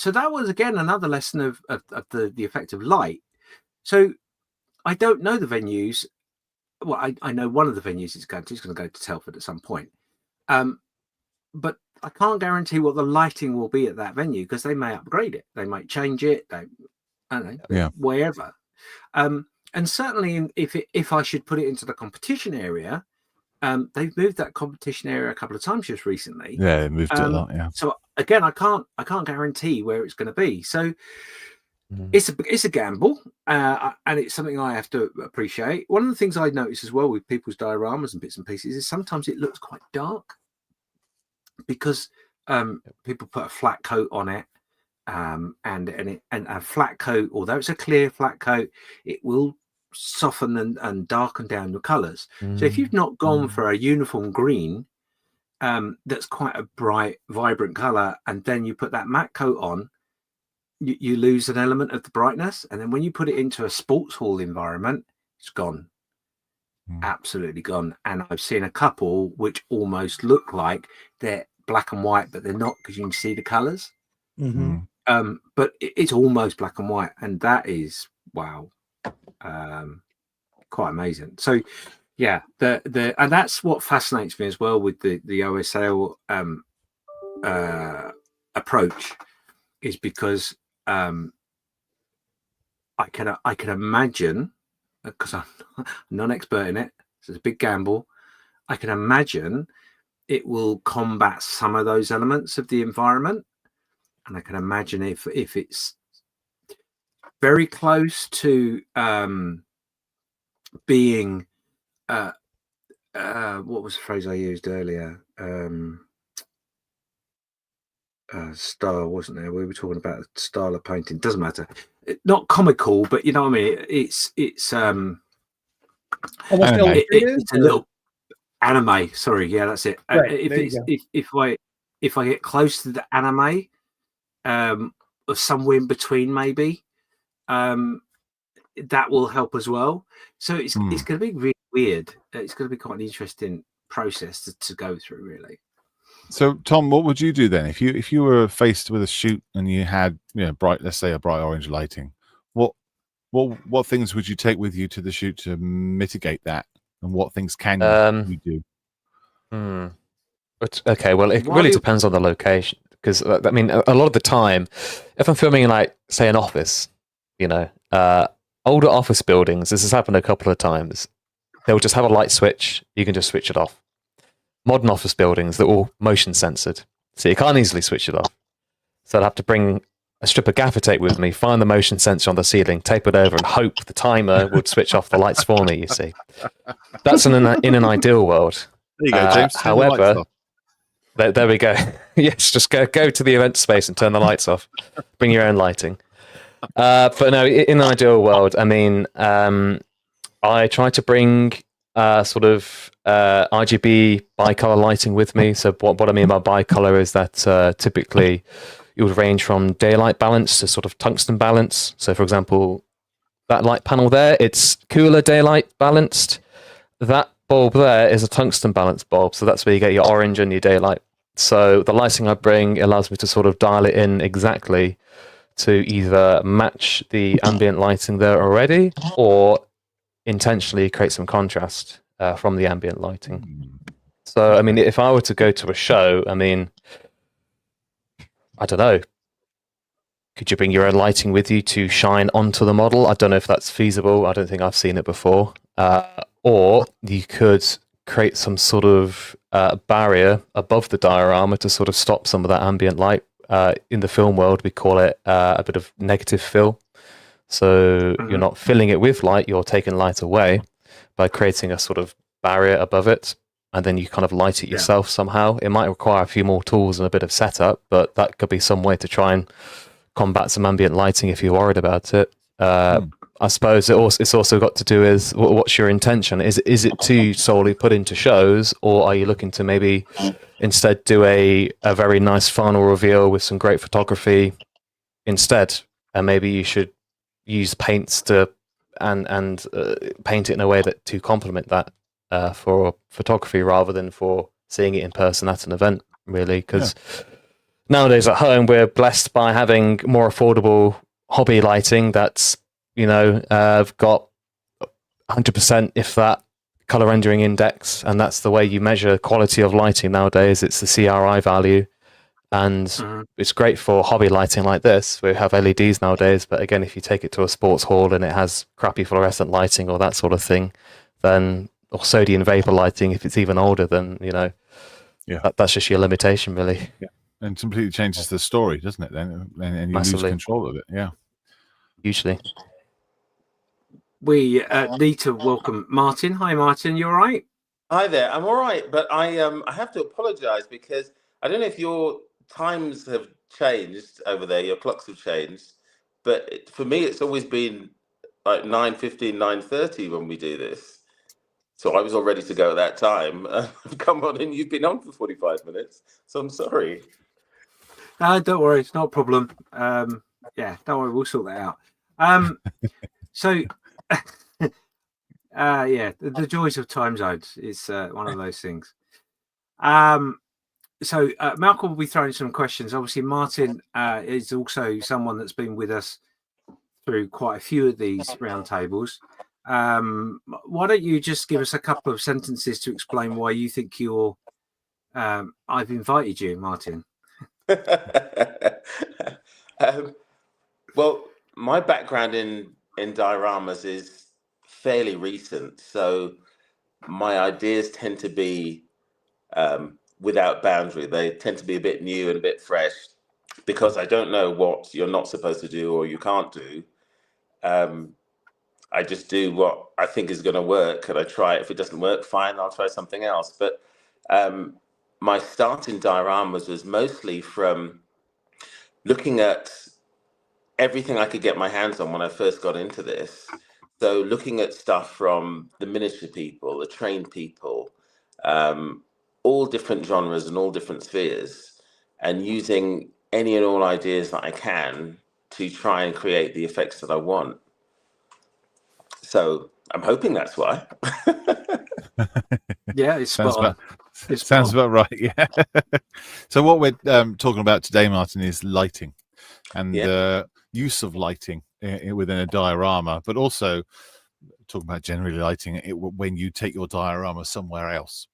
that was again another lesson of the effect of light. So I don't know the venues. Well, I know one of the venues it's going to go to Telford at some point. But I can't guarantee what the lighting will be at that venue because they may upgrade it, they might change it, I don't know, wherever. And certainly, if I should put it into the competition area, they've moved that competition area a couple of times just recently. Yeah, they moved it a lot. Yeah. So again, I can't guarantee where it's going to be. So it's a gamble, and it's something I have to appreciate. One of the things I notice as well with people's dioramas and bits and pieces is sometimes it looks quite dark because people put a flat coat on it. And a flat coat, although it's a clear flat coat, it will soften and darken down your colours. So if you've not gone for a uniform green, that's quite a bright, vibrant colour, and then you put that matte coat on, you lose an element of the brightness. And then when you put it into a sports hall environment, it's gone. Absolutely gone. And I've seen a couple which almost look like they're black and white, but they're not because you can see the colours. But it's almost black and white, and that is wow, quite amazing. So yeah, the and that's what fascinates me as well with the OSL approach, is because I can imagine, because I'm not an expert in it, so it's a big gamble. I can imagine it will combat some of those elements of the environment. And I can imagine if it's very close to being what was the phrase I used earlier? Style, wasn't there? We were talking about the style of painting. Doesn't matter. Not comical, but you know what I mean. It's it's a little anime. Sorry, yeah, that's it. Right, if I get close to the anime. Or somewhere in between, maybe that will help as well. So it's going to be really weird. It's going to be quite an interesting process to go through, really. So, Tom, what would you do then if you were faced with a shoot and you had bright, let's say a bright orange lighting? What things would you take with you to the shoot to mitigate that, and what things can you do? Okay, well, it really depends on the location. Because, I mean, a lot of the time, if I'm filming in, like, say, an office, older office buildings, this has happened a couple of times, they'll just have a light switch. You can just switch it off. Modern office buildings, they're all motion censored, so you can't easily switch it off. So I'd have to bring a strip of gaffer tape with me, find the motion sensor on the ceiling, tape it over, and hope the timer would switch off the lights for me, you see. That's in an ideal world. There you go, James. However... There we go. Yes, just go to the event space and turn the lights off. Bring your own lighting. But no, in an ideal world, I mean, I try to bring sort of RGB bicolor lighting with me. So what I mean by bicolor is that typically it would range from daylight balance to sort of tungsten balance. So, for example, that light panel there, it's cooler daylight balanced. That bulb there is a tungsten balanced bulb, so that's where you get your orange and your daylight. So the lighting I bring allows me to sort of dial it in exactly to either match the ambient lighting there already, or intentionally create some contrast from the ambient lighting. So, I mean, if I were to go to a show, I mean, I don't know, could you bring your own lighting with you to shine onto the model? I don't know if that's feasible. I don't think I've seen it before. Or you could create some sort of barrier above the diorama to sort of stop some of that ambient light. In the film world, we call it a bit of negative fill. So you're not filling it with light, you're taking light away by creating a sort of barrier above it, and then you kind of light it yourself somehow. It might require a few more tools and a bit of setup, but that could be some way to try and combat some ambient lighting if you're worried about it. I suppose it's also got to do with what's your intention. Is it to solely put into shows, or are you looking to maybe instead do a very nice final reveal with some great photography instead? And maybe you should use paints to and paint it in a way that to complement that for photography rather than for seeing it in person at an event, really, because nowadays at home, we're blessed by having more affordable hobby lighting that's, got 100%, if that, color rendering index, and that's the way you measure quality of lighting nowadays. It's the CRI value, and it's great for hobby lighting like this. We have LEDs nowadays, but again, if you take it to a sports hall and it has crappy fluorescent lighting or that sort of thing, then, or sodium vapor lighting, if it's even older, then that's just your limitation, really. Yeah, and completely changes the story, doesn't it? Then, and you Massively. lose control of it. Yeah, Usually. We need to welcome Martin. Hi, Martin. You all right? Hi there. I'm all right, but I have to apologise because I don't know if your times have changed over there. Your clocks have changed, but for me, it's always been like 9:15, 9:30 when we do this. So I was all ready to go at that time. I've come on and you've been on for 45 minutes. So I'm sorry. Don't worry. It's not a problem. Yeah, don't worry. We'll sort that out. So, yeah, the joys of time zones is one of those things. So Malcolm will be throwing some questions. Obviously, Martin is also someone that's been with us through quite a few of these roundtables. Why don't you just give us a couple of sentences to explain why you think you're I've invited you, Martin? Well, my background in dioramas is fairly recent, so my ideas tend to be without boundary. They tend to be a bit new and a bit fresh because I don't know what you're not supposed to do or you can't do. I just do what I think is going to work, and I try it. If it doesn't work, fine, I'll try something else. But my start in dioramas was mostly from looking at everything I could get my hands on when I first got into this. So looking at stuff from the miniature people, the trained people, all different genres and all different spheres, and using any and all ideas that I can to try and create the effects that I want. So I'm hoping that's why. Yeah, it's spot on. Sounds about right. Yeah. So what we're talking about today, Martin, is lighting and use of lighting within a diorama, but also talking about generally lighting when you take your diorama somewhere else.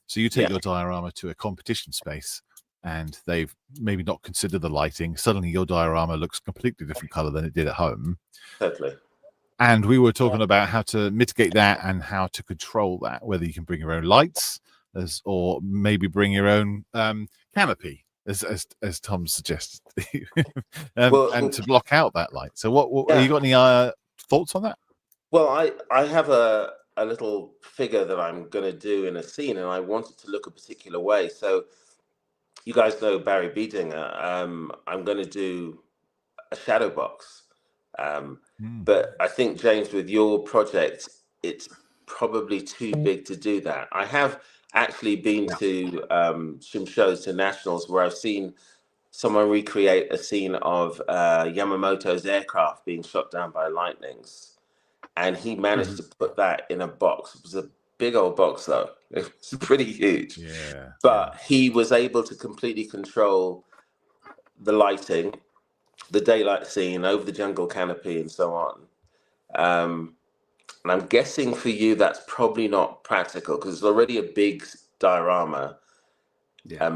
So you take your diorama to a competition space, and they've maybe not considered the lighting. Suddenly, your diorama looks completely different color than it did at home. Totally. And we were talking about how to mitigate that and how to control that, whether you can bring your own lights or maybe bring your own canopy, as Tom suggested, and to block out that light. So what have you got any thoughts on that? Well, I have a little figure that I'm going to do in a scene, and I want it to look a particular way. So you guys know Barry Biedinger. I'm going to do a shadow box. But I think, James, with your project, it's probably too big to do that. I have actually been to some shows, to nationals, where I've seen someone recreate a scene of Yamamoto's aircraft being shot down by lightnings. And he managed to put that in a box. It was a big old box, though. It was pretty huge. Yeah. But he was able to completely control the lighting, the daylight scene, over the jungle canopy, and so on. And I'm guessing for you that's probably not practical because it's already a big diorama.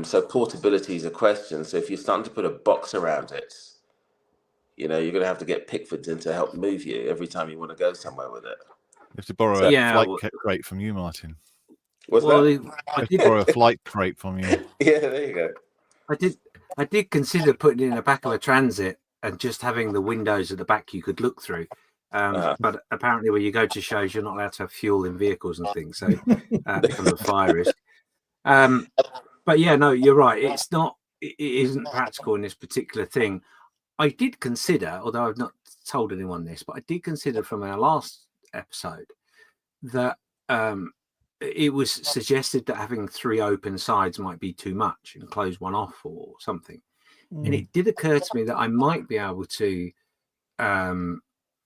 So portability is a question. So if you're starting to put a box around it, you're going to have to get Pickfords in to help move you every time you want to go somewhere with it. You have to borrow a flight crate from you, Martin. What's that? I did borrow a flight crate from you. Yeah, there you go. I did consider putting it in the back of a transit and just having the windows at the back you could look through. But apparently when you go to shows, you're not allowed to have fuel in vehicles and things. So it becomes a fire risk. But yeah, no, you're right. It isn't practical in this particular thing. I did consider, although I've not told anyone this, but I did consider from our last episode that it was suggested that having 3 open sides might be too much and close one off or something. And it did occur to me that I might be able to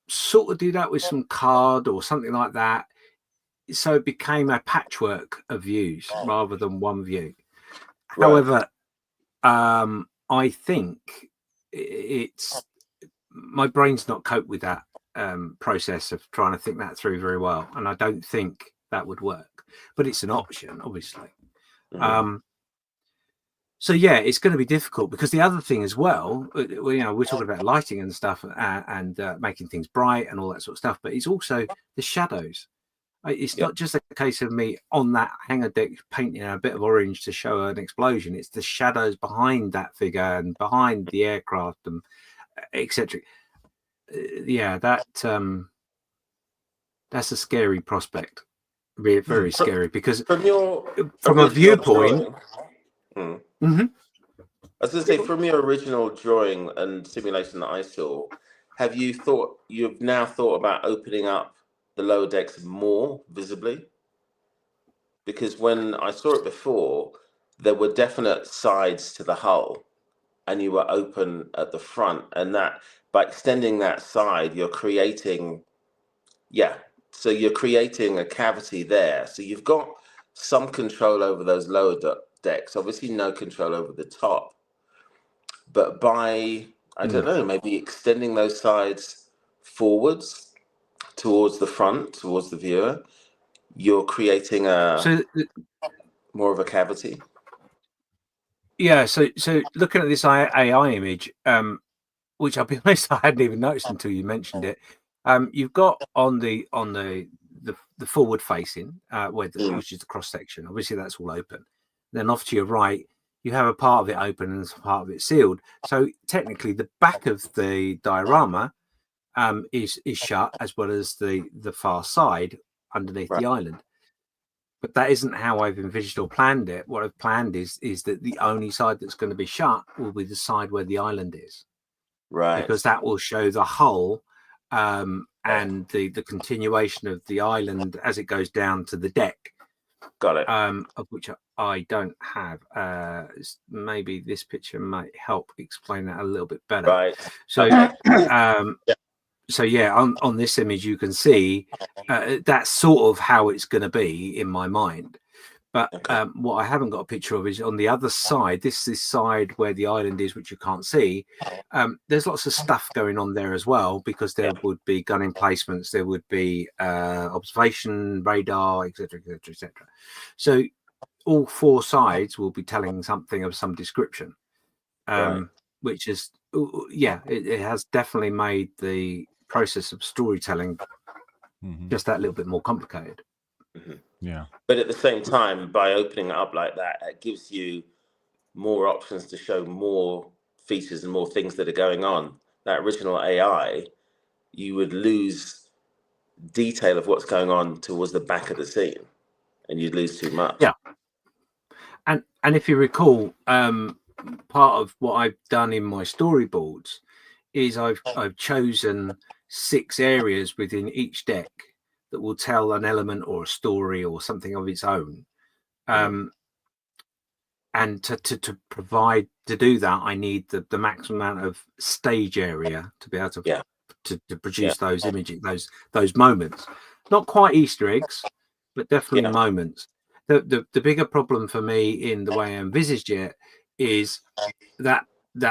sort of do that with some card or something like that. So it became a patchwork of views rather than one view. Right. However, I think it's my brain's not coped with that process of trying to think that through very well, and I don't think that would work. But it's an option, obviously. So yeah, it's going to be difficult because the other thing as well, we're talking about lighting and stuff and making things bright and all that sort of stuff, but it's also the shadows. It's not just a case of me on that hangar deck painting a bit of orange to show an explosion. It's the shadows behind that figure and behind the aircraft and etc. Yeah, that's a scary prospect. Very scary because from a viewpoint. I was going to say, from your original drawing and simulation that I saw, you've now thought about opening up the lower decks more visibly? Because when I saw it before, there were definite sides to the hull and you were open at the front, and that by extending that side, you're creating a cavity there. So you've got some control over those lower decks, obviously no control over the top, but by I don't know, maybe extending those sides forwards towards the front, towards the viewer, you're creating more of a cavity. Yeah, so looking at this AI image, which I'll be honest, I hadn't even noticed until you mentioned it. You've got on the forward facing, which is the cross section. Obviously, that's all open. Then off to your right, you have a part of it open and a part of it sealed. So technically, the back of the diorama is shut, as well as the far side underneath the island. But that isn't how I've envisaged or planned it. What I've planned is that the only side that's going to be shut will be the side where the island is. Right. Because that will show the hull and the continuation of the island as it goes down to the deck. Got it. Of which I don't have. Maybe this picture might help explain that a little bit better. Right. So, So yeah, on this image you can see that's sort of how it's going to be in my mind. But what I haven't got a picture of is on the other side. This side where the island is, which you can't see. There's lots of stuff going on there as well, because there would be gun emplacements, there would be observation radar, etc., etc., etc. So all four sides will be telling something of some description, which is it has definitely made the process of storytelling just that little bit more complicated. Yeah, but at the same time, by opening it up like that, it gives you more options to show more features and more things that are going on. That original AI, you would lose detail of what's going on towards the back of the scene, and you'd lose too much. And if you recall, part of what I've done in my storyboards is I've chosen 6 areas within each deck that will tell an element or a story or something of its own. And to provide to do that, I need the maximum amount of stage area to be able to produce those images, those moments. Not quite Easter eggs, but definitely moments. The bigger problem for me in the way I envisaged it is that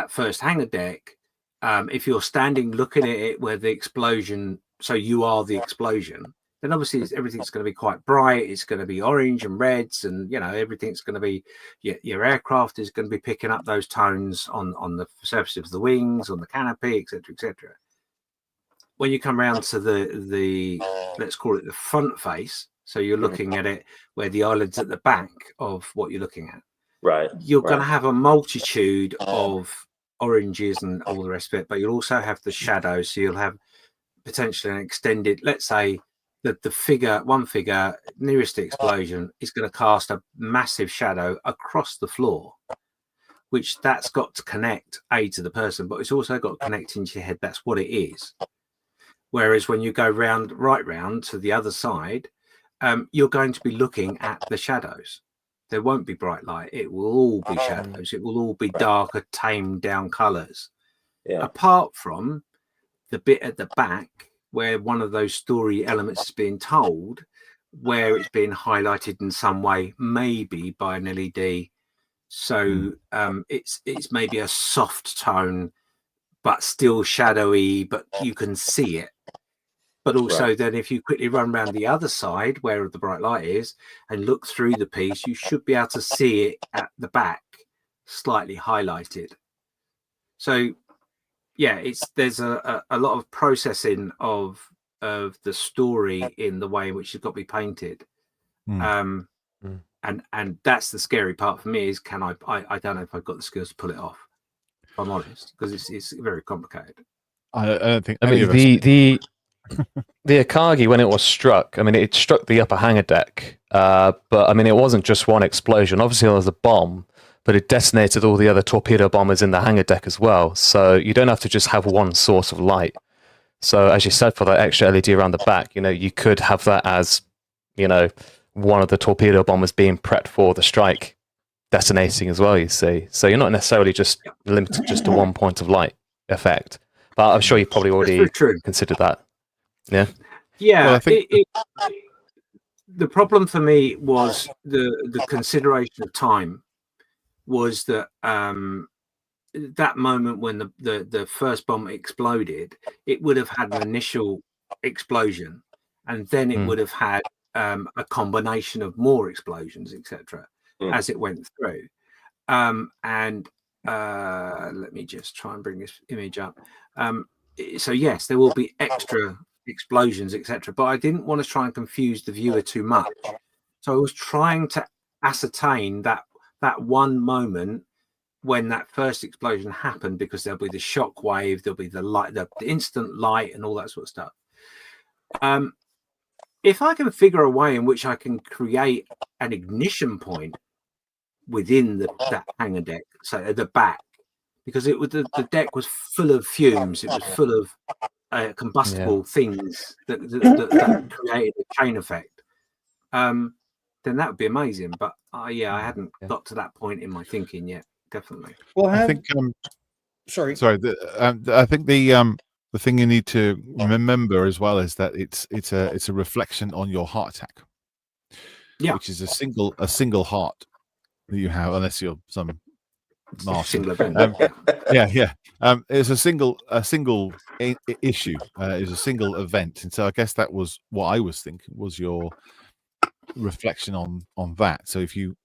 first hangar deck. If you're standing looking at it where the explosion, so you are the explosion, then obviously everything's going to be quite bright. It's going to be orange and reds, and everything's going to be your aircraft is going to be picking up those tones on the surface of the wings, on the canopy, etc., etc. When you come around to the let's call it the front face, so you're looking at it where the island's at the back of what you're looking at. Right. You're going to have a multitude of oranges and all the rest of it, but you'll also have the shadows. So you'll have potentially an extended, let's say that one figure nearest the explosion is going to cast a massive shadow across the floor, which that's got to connect to the person, but it's also got to connect into your head. That's what it is. Whereas when you go right round to the other side, you're going to be looking at the shadows. There won't be bright light. It will all be shadows. It will all be darker, tamed down colours. Apart from the bit at the back where one of those story elements is being told, where it's being highlighted in some way, maybe by an LED So it's maybe a soft tone, but still shadowy, but you can see it. But also then if you quickly run around the other side where the bright light is and look through the piece, you should be able to see it at the back slightly highlighted. So yeah, there's a lot of processing of the story in the way in which it's got to be painted. And that's the scary part for me is I don't know if I've got the skills to pull it off, if I'm honest, because it's very complicated. I don't think I mean, the Akagi, when it was struck, I mean, it struck the upper hangar deck, but I mean, it wasn't just one explosion. Obviously, there was a bomb, but it detonated all the other torpedo bombers in the hangar deck as well. So you don't have to just have one source of light. So as you said, for that extra LED around the back, you could have that as, one of the torpedo bombers being prepped for the strike, detonating as well, you see. So you're not necessarily just limited just to one point of light effect. But I'm sure you probably already considered that. Yeah. Yeah. Well, I think the problem for me was the consideration of time was that that moment when the first bomb exploded, it would have had an initial explosion, and then it would have had a combination of more explosions, etc., as it went through. And let me just try and bring this image up. So yes, there will be extra explosions, etc., but I didn't want to try and confuse the viewer too much. So I was trying to ascertain that one moment when that first explosion happened, because there'll be the shock wave, there'll be the light, the instant light, and all that sort of stuff. If I can figure a way in which I can create an ignition point within that hangar deck, so at the back, because the deck was full of fumes, it was full of combustible things that created a chain effect, then that would be amazing. But I hadn't got to that point in my thinking yet. Definitely. Well, I think. Sorry. I think the thing you need to remember as well is that it's a reflection on your heart attack. Yeah. Which is a single heart that you have, unless you're some master. It's a single issue. It's a single event, and so I guess that was what I was thinking was your reflection on that. So if you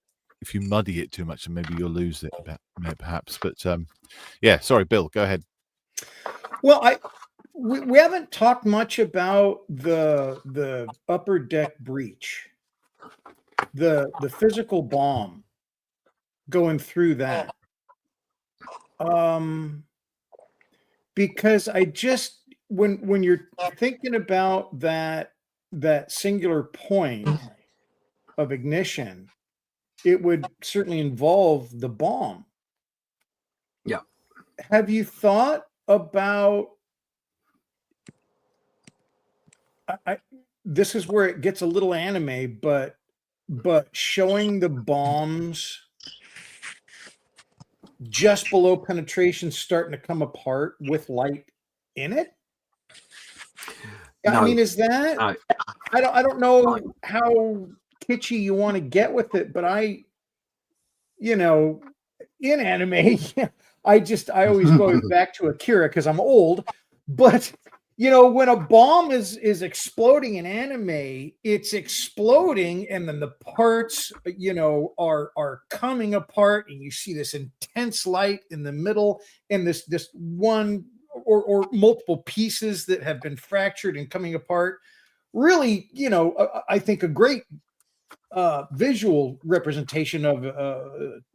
muddy it too much, and maybe you'll lose it, perhaps. But sorry, Bill, go ahead. Well, we haven't talked much about the upper deck breach, the physical bomb going through that. Because I just when you're thinking about that singular point of ignition, it would certainly involve the bomb. Yeah. Have you thought about this is where it gets a little anime, but showing the bombs just below penetration starting to come apart with light in it? No. I mean, is that no. I don't know how kitschy you want to get with it, but in anime, I always go back to Akira because I'm old, but when a bomb is exploding in anime, it's exploding and then the parts, are coming apart, and you see this intense light in the middle and this one or multiple pieces that have been fractured and coming apart. Really, I think a great visual representation of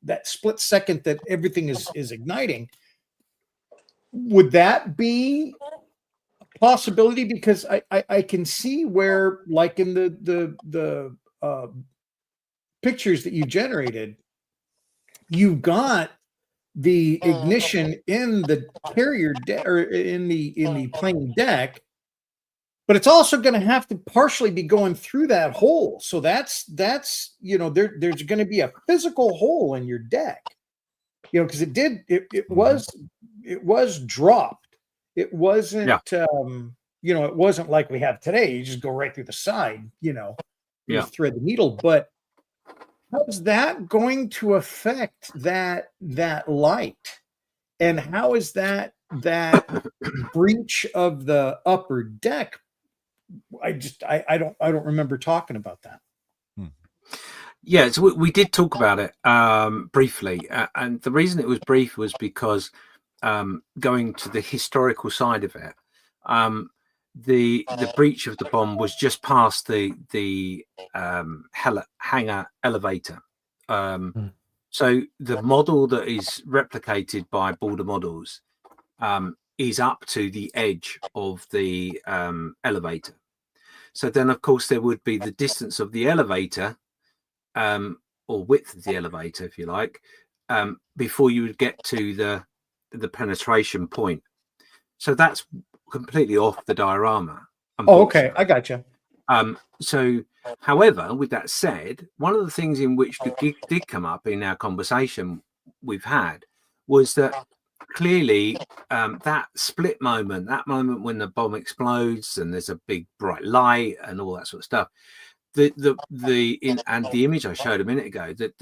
that split second that everything is igniting. Would that be possibility? Because I can see where, like in the pictures that you generated, you've got the ignition in the carrier deck or in the plane deck, but it's also going to have to partially be going through that hole. So that's there's going to be a physical hole in your deck, because it was dropped. It wasn't, it wasn't like we have today. You just go right through the side, you thread the needle. But how's that going to affect that light? And how is that breach of the upper deck? I don't remember talking about that. Yeah, so we did talk about it briefly, and the reason it was brief was because going to the historical side of it, the breach of the bomb was just past the hangar elevator. So the model that is replicated by Border Models is up to the edge of the elevator. So then, of course, there would be the distance of the elevator, or width of the elevator, if you like, before you would get to the penetration point. So that's completely off the diorama. Oh, okay, I got you. So, however, with that said, one of the things in which did come up in our conversation we've had was that clearly that split moment, that moment when the bomb explodes and there's a big bright light and all that sort of stuff, the image I showed a minute ago, that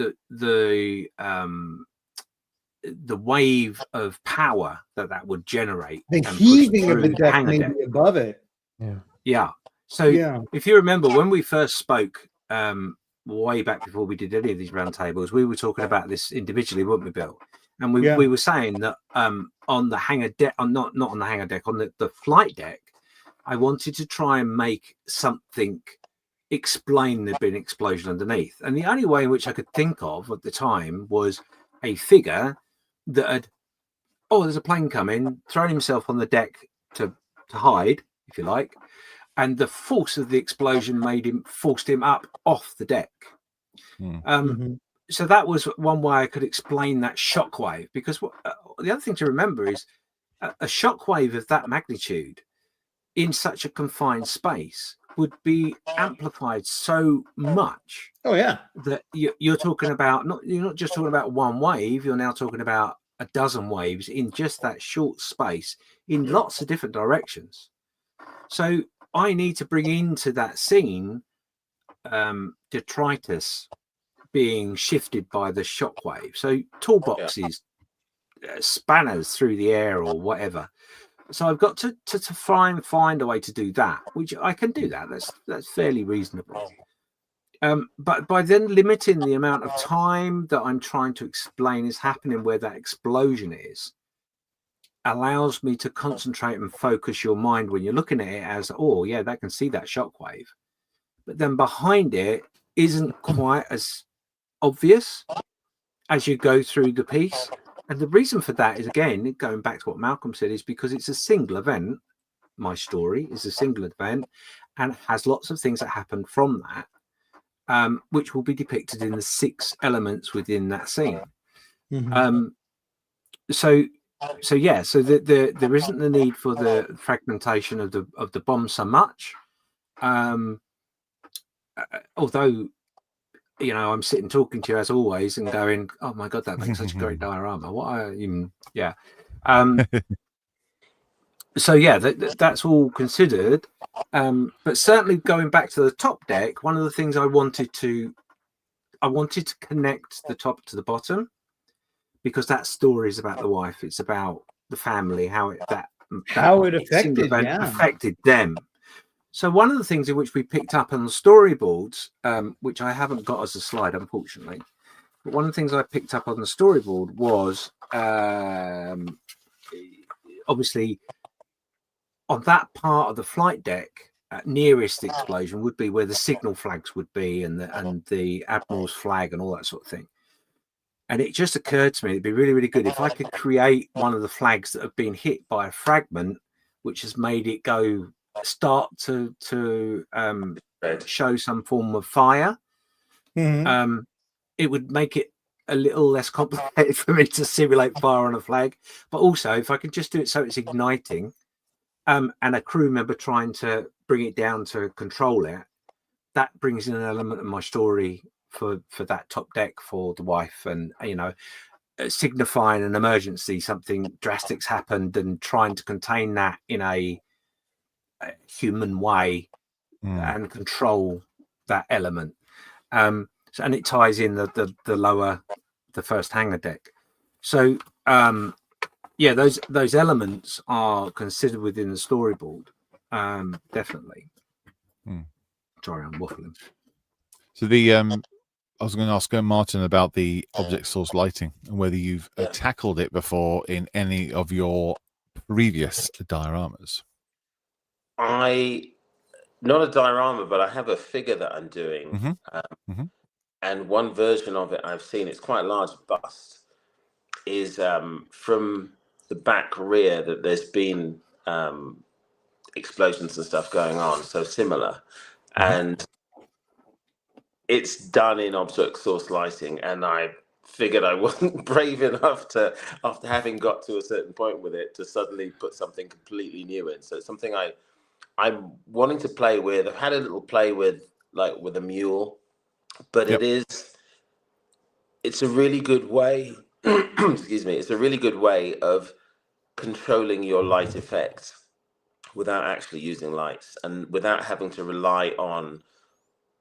the wave of power that would generate, the heaving of the deck maybe above it. Yeah. So if you remember when we first spoke way back before we did any of these roundtables, we were talking about this individually, weren't we, Bill? And we were saying that on the hangar deck, not on the hangar deck, on the flight deck, I wanted to try and make something explain there'd been an explosion underneath. And the only way in which I could think of at the time was a figure that had, there's a plane coming, thrown himself on the deck to hide, if you like. And the force of the explosion forced him up off the deck. So that was one way I could explain that shockwave, because the other thing to remember is a shockwave of that magnitude in such a confined space would be amplified so much. Oh yeah, that you're talking about you're not just talking about one wave. You're now talking about a dozen waves in just that short space in lots of different directions. So I need to bring into that scene detritus being shifted by the shockwave. So toolboxes, spanners through the air or whatever. So I've got to find a way to do that, which I can do that. That's fairly reasonable. But by then limiting the amount of time that I'm trying to explain is happening where that explosion is, allows me to concentrate and focus your mind when you're looking at it as, that can see that shockwave. But then behind it isn't quite as obvious as you go through the piece. And the reason for that is, again, going back to what Malcolm said, is because it's a single event. My story is a single event and has lots of things that happen from that, which will be depicted in the 6 elements within that scene. So there isn't the need for the fragmentation of the bomb so much. Although, I'm sitting talking to you as always and going, oh my God, that makes such a great diorama. That's all considered. But certainly going back to the top deck, one of the things I wanted to connect the top to the bottom, because that story is about the wife. It's about the family, how it affected them. So one of the things in which we picked up on the storyboards, which I haven't got as a slide, unfortunately, but one of the things I picked up on the storyboard was obviously on that part of the flight deck, nearest the explosion would be where the signal flags would be and the Admiral's flag and all that sort of thing. And it just occurred to me, it'd be really, really good if I could create one of the flags that have been hit by a fragment, which has made it start to show some form of fire. It would make it a little less complicated for me to simulate fire on a flag. But also, if I could just do it so it's igniting, and a crew member trying to bring it down to control it, that brings in an element of my story for that top deck for the wife, and signifying an emergency, something drastic's happened, and trying to contain that in a human way and control that element. So, and it ties in the first hangar deck. So yeah, those elements are considered within the storyboard, definitely. Sorry, I'm waffling. So I was going to ask Martin about the object source lighting and whether you've tackled it before in any of your previous dioramas. Not a diorama, but I have a figure that I'm doing. And one version of it I've seen, it's quite a large bust, is from the back rear that there's been explosions and stuff going on, so similar. And it's done in object source lighting, and I figured I wasn't brave enough to, after having got to a certain point with it, to suddenly put something completely new in. So it's something I'm wanting to play with. I've had a little play with, like with a mule, but it's a really good way, excuse me, it's a really good way of controlling your light effects without actually using lights and without having to rely on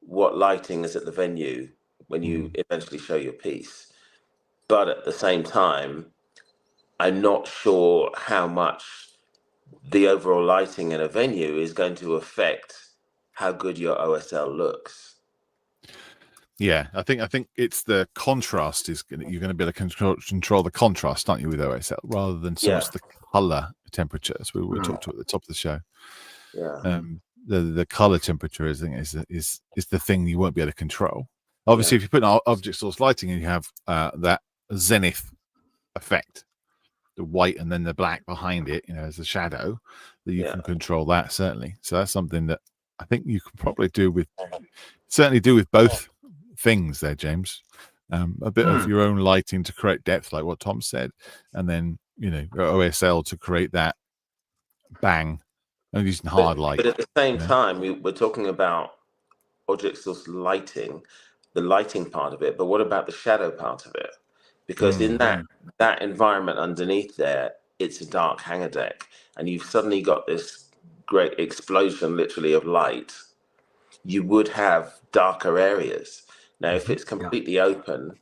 what lighting is at the venue when you eventually show your piece. But at the same time, I'm not sure how much the overall lighting in a venue is going to affect how good your OSL looks. Yeah, I think it's the contrast you're going to be able to control the contrast, aren't you, with OSL, rather than so much the color temperature, as we talked about at the top of the show. Yeah. The color temperature is the thing you won't be able to control. Obviously, if you put an object source lighting and you have that zenith effect, the white and then the black behind it, as a shadow, that you can control that, certainly. So that's something that I think you can probably do with both things there, James. A bit of your own lighting to create depth, like what Tom said, and then OSL to create that bang, and using hard light. But at the same time, we're talking about object source lighting, the lighting part of it, but what about the shadow part of it? Because in that environment underneath there, it's a dark hangar deck, and you've suddenly got this great explosion, literally, of light. You would have darker areas. Now, if it's completely open,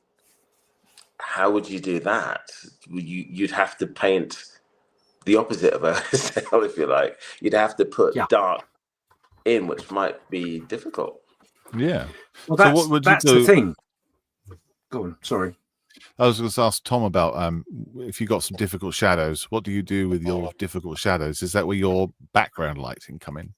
how would you do that? You'd have to paint the opposite of OSL, if you like. You'd have to put dark in, which might be difficult. Yeah. Well, so what would that's you do? The thing. Go on. Sorry. I was going to ask Tom about if you got some difficult shadows. What do you do with your difficult shadows? Is that where your background lighting come in?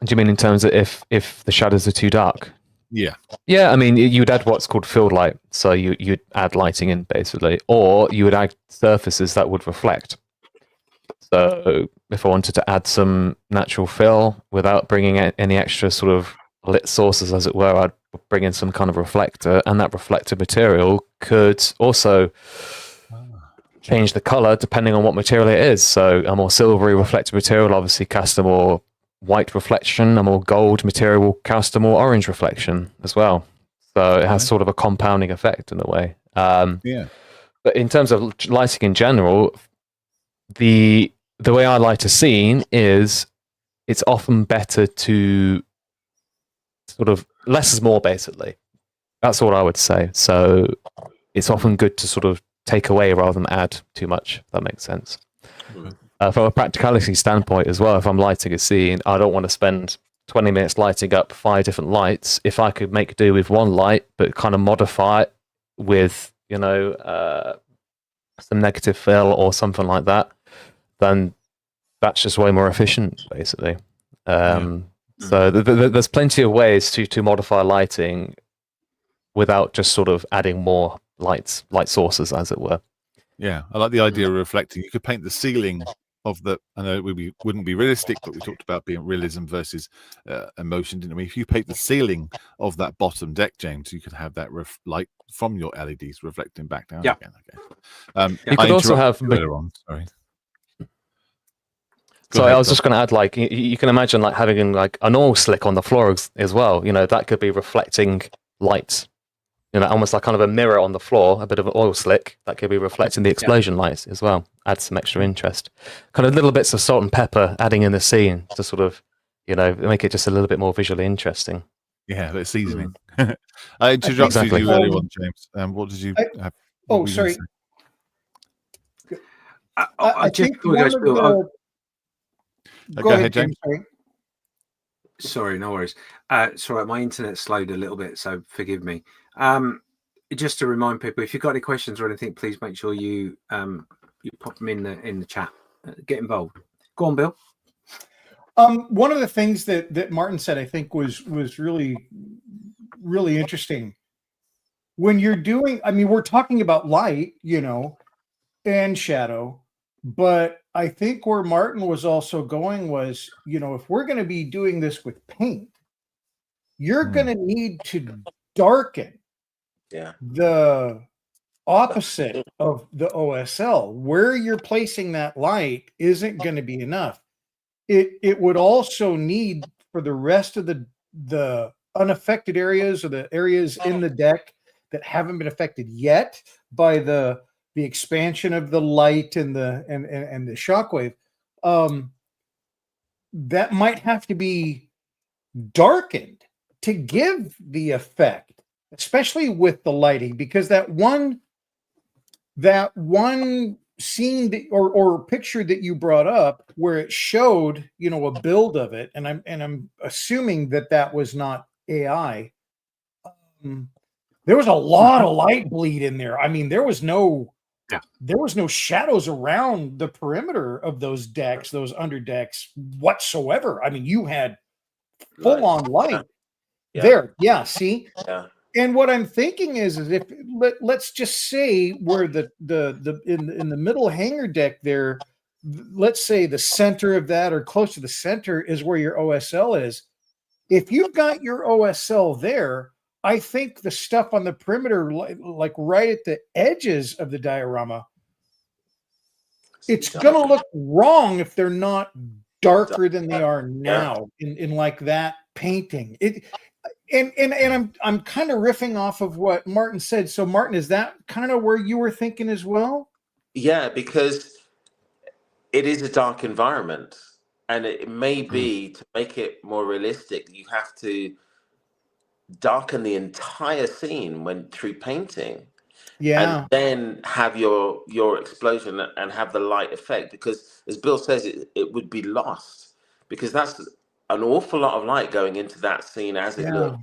Do you mean in terms of if the shadows are too dark? Yeah. Yeah, I mean, you'd add what's called field light. So you'd add lighting in, basically. Or you would add surfaces that would reflect. So if I wanted to add some natural fill without bringing any extra sort of lit sources, as it were, I'd bring in some kind of reflector. And that reflected material could also change the color depending on what material it is. So a more silvery reflective material will obviously cast a more white reflection, a more gold material will cast a more orange reflection as well. So it has sort of a compounding effect in a way. But in terms of lighting in general, the way I light a scene is it's often better to sort of less is more, basically. That's what I would say. So it's often good to sort of take away rather than add too much, if that makes sense. From a practicality standpoint as well, if I'm lighting a scene, I don't want to spend 20 minutes lighting up 5 different lights. If I could make do with one light, but kind of modify it with, some negative fill or something like that, then that's just way more efficient, basically. So there's plenty of ways to modify lighting without just sort of adding more light sources, as it were. Yeah, I like the idea of reflecting. You could paint the ceiling of the, I know it wouldn't be realistic, but we talked about being realism versus emotion, didn't we? If you paint the ceiling of that bottom deck, James, you could have that light from your LEDs reflecting back down again. Okay. You could also have Sorry. So I was just going to add, like, you can imagine like having like an oil slick on the floor as well. That could be reflecting light. Almost like kind of a mirror on the floor, a bit of an oil slick that could be reflecting the explosion lights as well. Add some extra interest. Kind of little bits of salt and pepper adding in the scene to sort of, make it just a little bit more visually interesting. Yeah, but seasoning. Mm. I interrupted Exactly. you earlier on, James. What did you have? What Oh, were you gonna sorry. say? I Just think before we go, one of Spill, the. Go ahead, James. Sorry. sorry, no worries. Sorry, my internet slowed a little bit, so forgive me. Just to remind people, if you've got any questions or anything, please make sure you pop them in the chat. Get involved. Go on, Bill. One of the things that Martin said, I think, was really, really interesting. When you're doing, I mean, we're talking about light, and shadow, but I think where Martin was also going was, if we're going to be doing this with paint, you're going to need to darken the opposite of the OSL. Where you're placing that light isn't going to be enough. It would also need for the rest of the unaffected areas or the areas in the deck that haven't been affected yet by the expansion of the light and the shockwave, that might have to be darkened to give the effect, especially with the lighting, because that one scene or picture that you brought up where it showed a build of it, and I'm assuming that was not AI. There was a lot of light bleed in there. I mean, there was no shadows around the perimeter of those decks, those under decks whatsoever. I mean, you had full on light there. Yeah, see. Yeah. And what I'm thinking is if let's just say where in the middle hanger deck there, let's say the center of that or close to the center is where your OSL is. If you've got your OSL there, I think the stuff on the perimeter, like right at the edges of the diorama, it's going to look wrong if they're not darker than they are now in like that painting. And I'm kind of riffing off of what Martin said. So Martin, is that kind of where you were thinking as well? Yeah, because it is a dark environment, and it may be to make it more realistic, you have to darken the entire scene through painting. Yeah. And then have your explosion and have the light effect, because as Bill says, it would be lost, because that's an awful lot of light going into that scene as it looked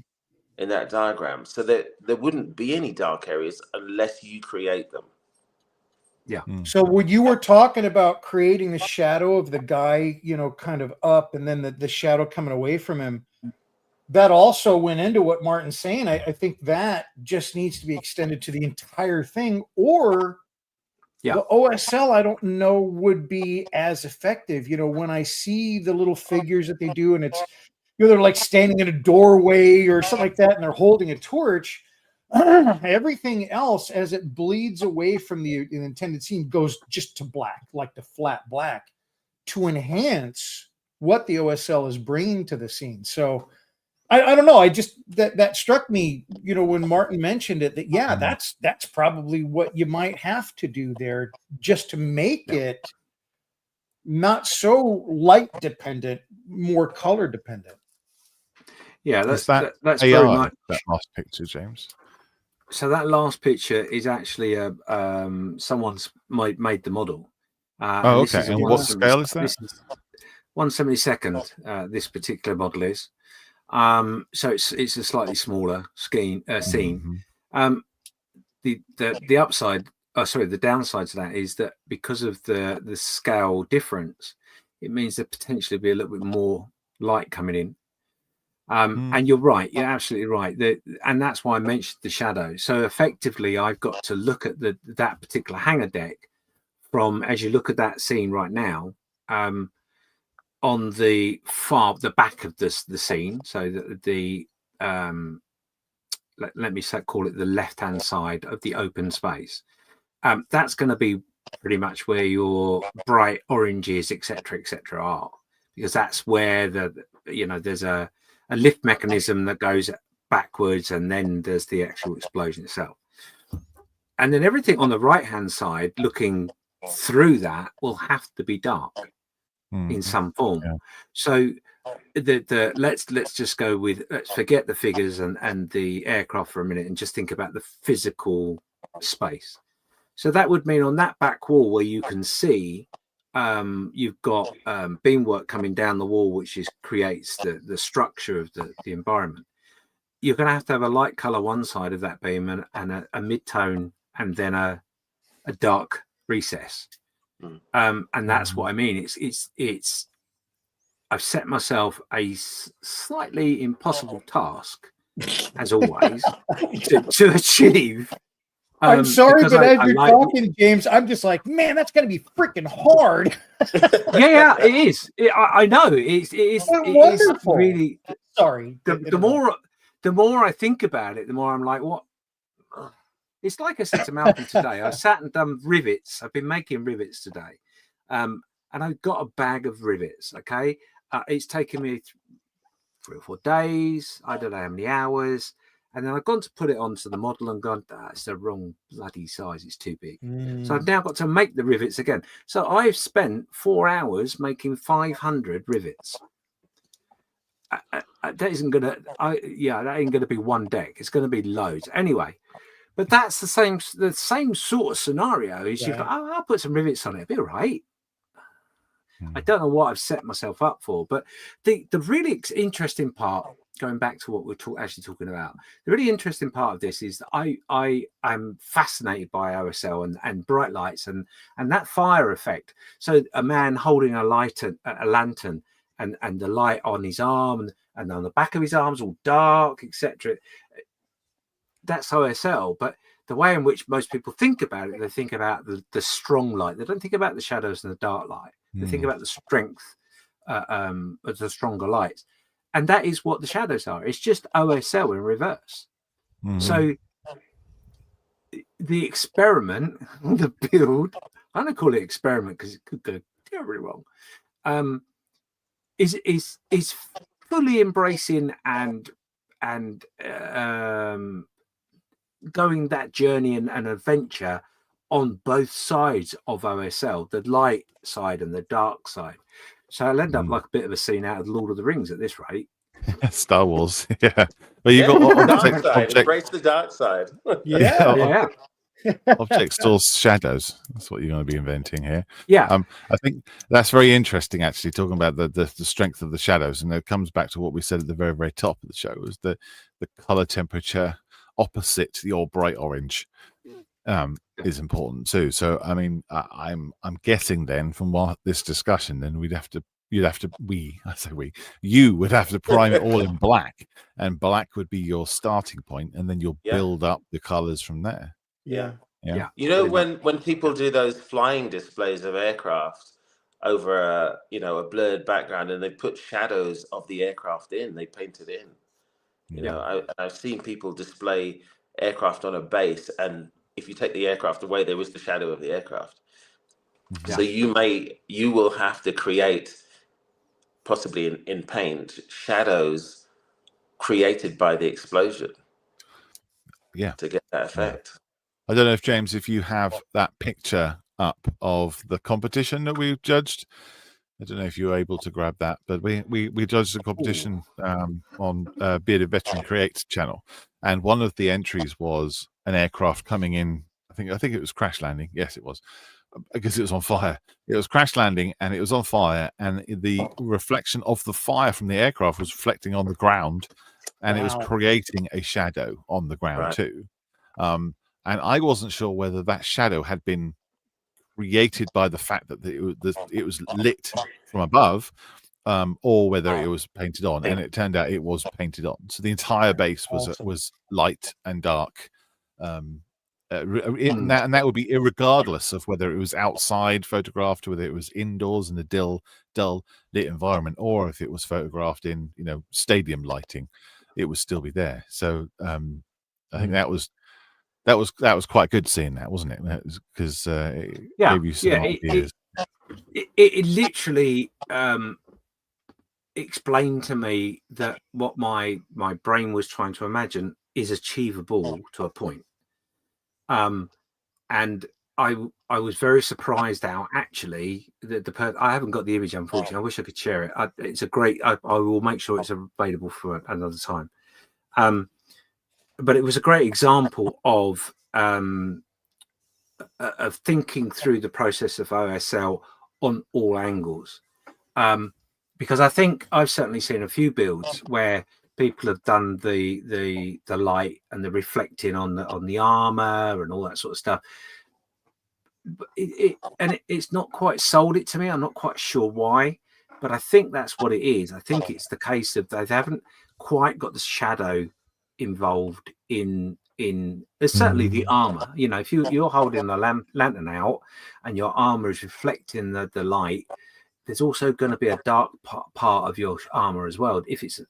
in that diagram. So that there wouldn't be any dark areas unless you create them. Yeah. So when you were talking about creating the shadow of the guy, kind of up, and then the shadow coming away from him, that also went into what Martin's saying. I think that just needs to be extended to the entire thing, or the OSL, I don't know, would be as effective. When I see the little figures that they do, and it's, they're like standing in a doorway or something like that, and they're holding a torch. Everything else, as it bleeds away from the intended scene, goes just to black, like the flat black, to enhance what the OSL is bringing to the scene. So I don't know. I just that struck me, when Martin mentioned it, that that's probably what you might have to do there, just to make it not so light dependent, more color dependent. Yeah, that's AI, very much that last picture, James. So that last picture is actually someone's made the model. Okay. And what scale is that? This is 1/72. This particular model is. So it's a slightly smaller scene. The upside, the downside to that is that because of the scale difference, it means there potentially be a little bit more light coming in. And you're right, you're absolutely right. And that's why I mentioned the shadow. So effectively, I've got to look at that particular hanger deck from, as you look at that scene right now, on the back of the scene. So let me call it the left-hand side of the open space. That's going to be pretty much where your bright oranges, etc., are, because that's where there's a lift mechanism that goes backwards, and then there's the actual explosion itself. And then everything on the right-hand side, looking through that, will have to be dark in some form. Yeah. So let's just go with, let's forget the figures and the aircraft for a minute and just think about the physical space. So that would mean on that back wall where you can see, you've got beamwork coming down the wall, which creates the structure of the environment. You're going to have a light color one side of that beam and a mid-tone and then a dark recess. And that's what I mean. It's I've set myself a slightly impossible task, as always, to achieve. I'm sorry, but as you're like talking, James, I'm just like, man, that's going to be freaking hard. Yeah, it is. I know. It is wonderful. Really. Sorry. The more I think about it, the more I'm like, what? It's like I said to Malcolm today. I sat and done rivets. I've been making rivets today, and I've got a bag of rivets. Okay, it's taken me 3 or 4 days. I don't know how many hours. And then I've gone to put it onto the model and gone, it's the wrong bloody size. It's too big. So I've now got to make the rivets again. So I've spent 4 hours making 500 rivets. That isn't going to, that ain't going to be one deck. It's going to be loads. Anyway, but that's the same sort of scenario. Is you've got, I'll put some rivets on it. It'll be all right. I don't know what I've set myself up for, but the really interesting part, going back to what we're actually talking about, the really interesting part of this is that I am fascinated by OSL and bright lights and that fire effect. So a man holding a lantern and the light on his arm and on the back of his arms all dark, etc. That's OSL, but the way in which most people think about it, they think about the strong light. They don't think about the shadows and the dark light. They think about the strength of the stronger lights. And that is what the shadows are. It's just OSL in reverse. So the experiment, the build, I'm going to call it experiment because it could go terribly wrong, is fully embracing and going that journey and adventure on both sides of OSL, the light side and the dark side. So I'll end up like a bit of a scene out of Lord of the Rings at this rate. Star Wars, yeah. But you got object, embrace the dark side. Yeah. Object stores shadows. That's what you're going to be inventing here. Yeah. I think that's very interesting, actually, talking about the strength of the shadows. And it comes back to what we said at the very, very top of the show, was the color temperature opposite your bright orange is important too. So, I mean, I'm guessing then from what this discussion, then you would have to prime it all in black, and black would be your starting point, and then you'll build up the colors from there. Yeah. You know, when people do those flying displays of aircraft over a blurred background, and they put shadows of the aircraft in, they paint it in. You know, I've seen people display aircraft on a base, and if you take the aircraft away, there was the shadow of the aircraft. So you will have to create, possibly in paint, shadows created by the explosion. To get that effect. I don't know if James, if you have that picture up of the competition that we judged. I don't know if you were able to grab that, but we judged the competition on Bearded Veteran Creates channel, and one of the entries was an aircraft coming in. I think it was crash landing. Yes, it was. Because it was on fire. It was crash landing and it was on fire, and the reflection of the fire from the aircraft was reflecting on the ground, and it was creating a shadow on the ground too. And I wasn't sure whether that shadow had been created by the fact that it was lit from above, or whether it was painted on. And it turned out it was painted on. So the entire base was light and dark. And that would be irregardless of whether it was outside photographed, whether it was indoors in a dull lit environment, or if it was photographed in stadium lighting, it would still be there. So I think that was quite good seeing that, wasn't it? Because it gave you some ideas. It literally explained to me that what my brain was trying to imagine is achievable to a point. And I was very surprised how actually I haven't got the image, unfortunately. I wish I could share it. It's a great. I will make sure it's available for another time. But it was a great example of thinking through the process of OSL on all angles. Because I think I've certainly seen a few builds where people have done the light and the reflecting on the armor and all that sort of stuff. But it's not quite sold it to me. I'm not quite sure why, but I think that's what it is. I think it's the case of they haven't quite got the shadow involved in there's certainly the armor. You know, if you're holding a lantern out and your armor is reflecting the light, there's also going to be a dark part of your armor as well. If it's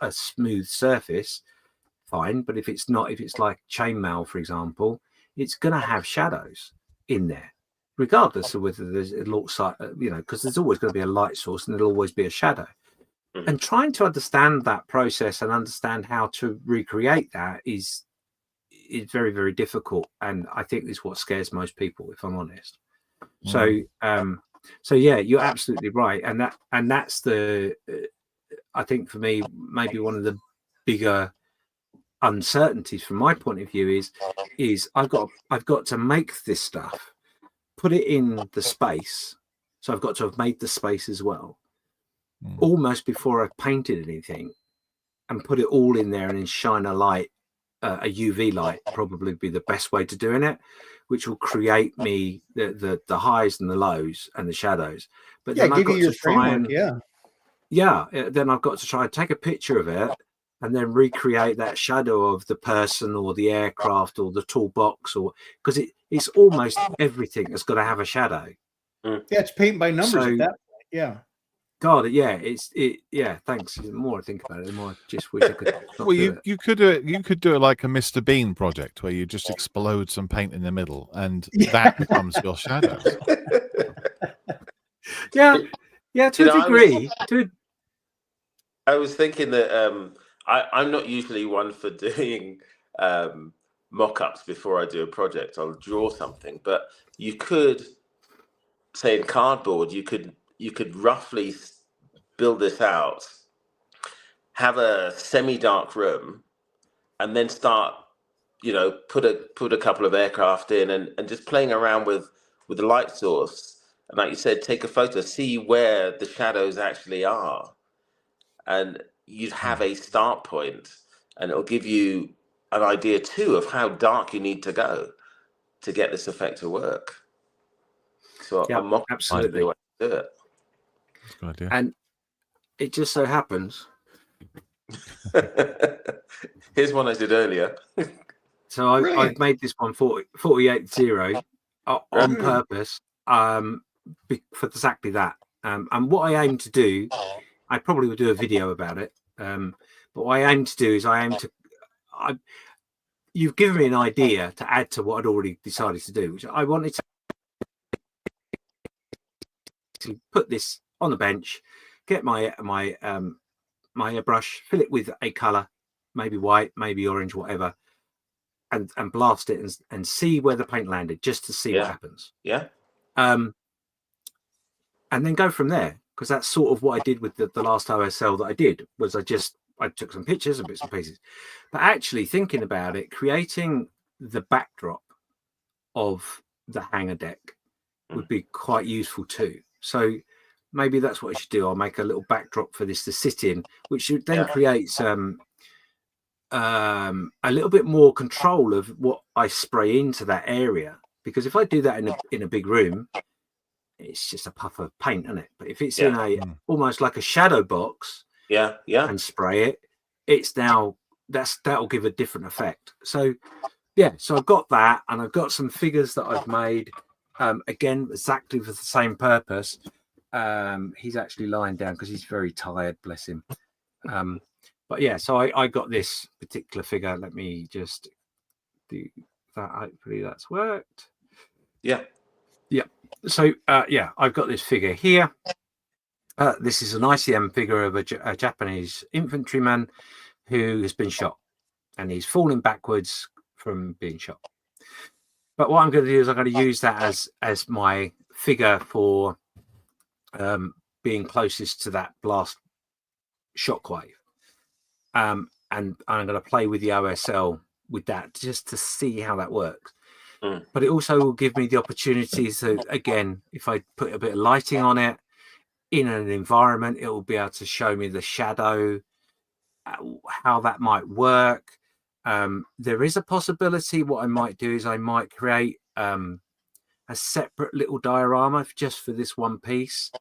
a smooth surface, fine, but if it's not, if it's like chainmail, for example, it's going to have shadows in there, regardless of whether there's a looks like, you know, because there's always going to be a light source and there'll always be a shadow. Mm-hmm. And trying to understand that process and understand how to recreate that is very, very difficult. And I think it's what scares most people, if I'm honest. So yeah, you're absolutely right, and that's the I think for me maybe one of the bigger uncertainties from my point of view is I've got to make this stuff, put it in the space, so I've got to have made the space as well, almost before I've painted anything, and put it all in there and then shine a light, a UV light probably be the best way to doing it, which will create me the highs and the lows and the shadows. But Yeah, then I've give got you your to try framework. then I've got to try and take a picture of it and then recreate that shadow of the person or the aircraft or the toolbox, or because it's almost everything that's got to have a shadow. Yeah, it's paint by numbers at that point. Yeah. God, yeah, yeah. Thanks. The more I think about it, the more I just wish I could. Well, you could do it. You could do it like a Mr. Bean project where you just explode some paint in the middle, and that becomes your shadows. Yeah, to a degree. I was thinking that I'm not usually one for doing mock-ups before I do a project. I'll draw something, but you could say in cardboard, you could roughly build this out, have a semi-dark room, and then start, you know, put a couple of aircraft in and just playing around with the light source. And like you said, take a photo, see where the shadows actually are. And you'd have a start point, and it'll give you an idea too of how dark you need to go to get this effect to work. So yeah, a mock absolutely the way to do it. That's a good idea. And it just so happens. Here's one I did earlier. So I've made this one 48-0 on purpose for exactly that. And what I aim to do, I probably would do a video about it. But what I aim to do is you've given me an idea to add to what I'd already decided to do, which I wanted to put this on the bench, get my airbrush, fill it with a color, maybe white, maybe orange, whatever, and blast it and see where the paint landed, just to see what happens. Yeah. And then go from there, because that's sort of what I did with the last OSL that I did. Was I took some pictures and bits and pieces, but actually thinking about it, creating the backdrop of the hangar deck would be quite useful too. So maybe that's what I should do. I'll make a little backdrop for this to sit in, which then creates a little bit more control of what I spray into that area. Because if I do that in a big room, it's just a puff of paint, isn't it? But if it's in a almost like a shadow box, and spray it, it's now that'll give a different effect. So so I've got that, and I've got some figures that I've made. Again, exactly for the same purpose. He's actually lying down because he's very tired, bless him. But yeah, so I got this particular figure. Let me just do that. Hopefully that's worked. Yeah. So I've got this figure here. This is an ICM figure of a Japanese infantryman who has been shot, and he's falling backwards from being shot. But what I'm going to do is I'm going to use that as my figure for being closest to that blast shockwave. And I'm going to play with the OSL with that just to see how that works. But it also will give me the opportunity to, again, if I put a bit of lighting on it in an environment, it will be able to show me the shadow, how that might work. There is a possibility what I might do is I might create a separate little diorama just for this one piece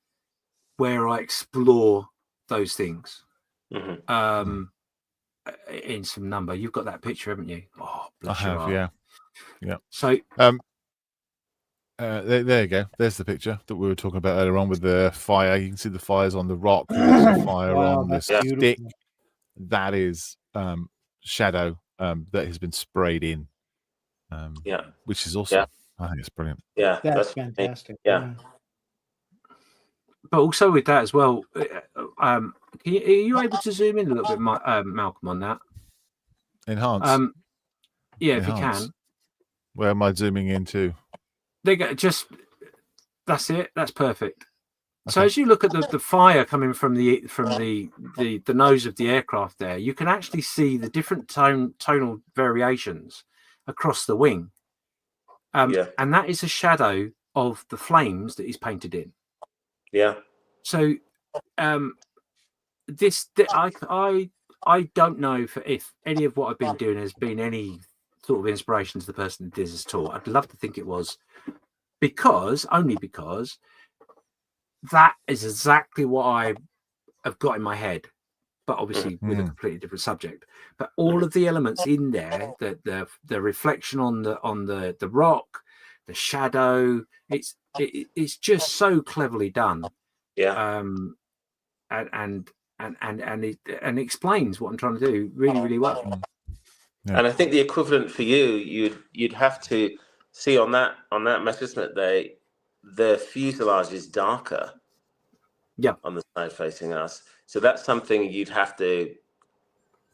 where I explore those things in some number. You've got that picture, haven't you? Oh, bless your heart. Yeah. So there you go. There's the picture that we were talking about earlier on with the fire. You can see the fires on the rock. There's a fire on the stick. Beautiful. That is shadow that has been sprayed in. Which is awesome. I think it's brilliant. Yeah, That's fantastic. Yeah. But also with that as well, are you able to zoom in a little bit, Malcolm, on that? Enhance. Yeah, Enhance. if you can. Where am I zooming into? They get that's it. That's perfect. Okay. So as you look at the fire coming from the nose of the aircraft there, you can actually see the different tonal variations across the wing. And that is a shadow of the flames that is painted in. Yeah. So I don't know if any of what I've been doing has been any sort of inspiration to the person that did this at all. I'd love to think it was, only because that is exactly what I have got in my head, but obviously with a completely different subject. But all of the elements in there, the reflection on the rock, the shadow, it's just so cleverly done. Yeah. And it explains what I'm trying to do really, really well. And I think the equivalent for you'd have to see on that Messerschmitt day, the fuselage is darker. Yeah. On the side facing us, so that's something you'd have to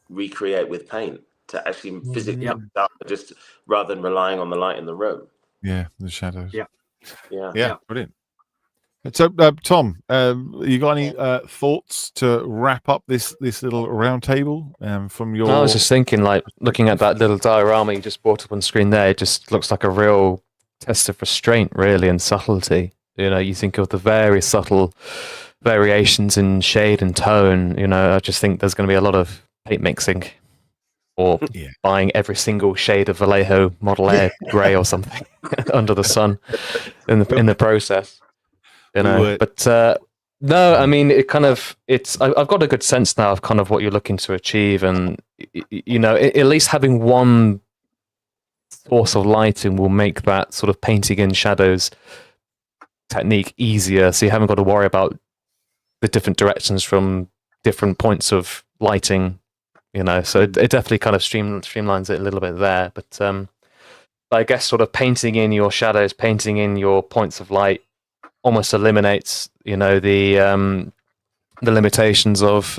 recreate with paint to actually physically just rather than relying on the light in the room. Yeah, the shadows. Yeah. Brilliant. So, Tom, you got any thoughts to wrap up this little round table from your? I was just thinking, like, looking at that little diorama you just brought up on screen there, it just looks like a real test of restraint, really, and subtlety. You know, you think of the various subtle variations in shade and tone. You know, I just think there's going to be a lot of paint mixing, or buying every single shade of Vallejo Model Air grey or something under the sun in the process. You know, but no, I mean, I've got a good sense now of kind of what you're looking to achieve, and you know, at least having one source of lighting will make that sort of painting in shadows technique easier, so you haven't got to worry about the different directions from different points of lighting, you know. So it definitely kind of streamlines it a little bit there. But I guess sort of painting in your shadows, painting in your points of light, almost eliminates, you know, the limitations of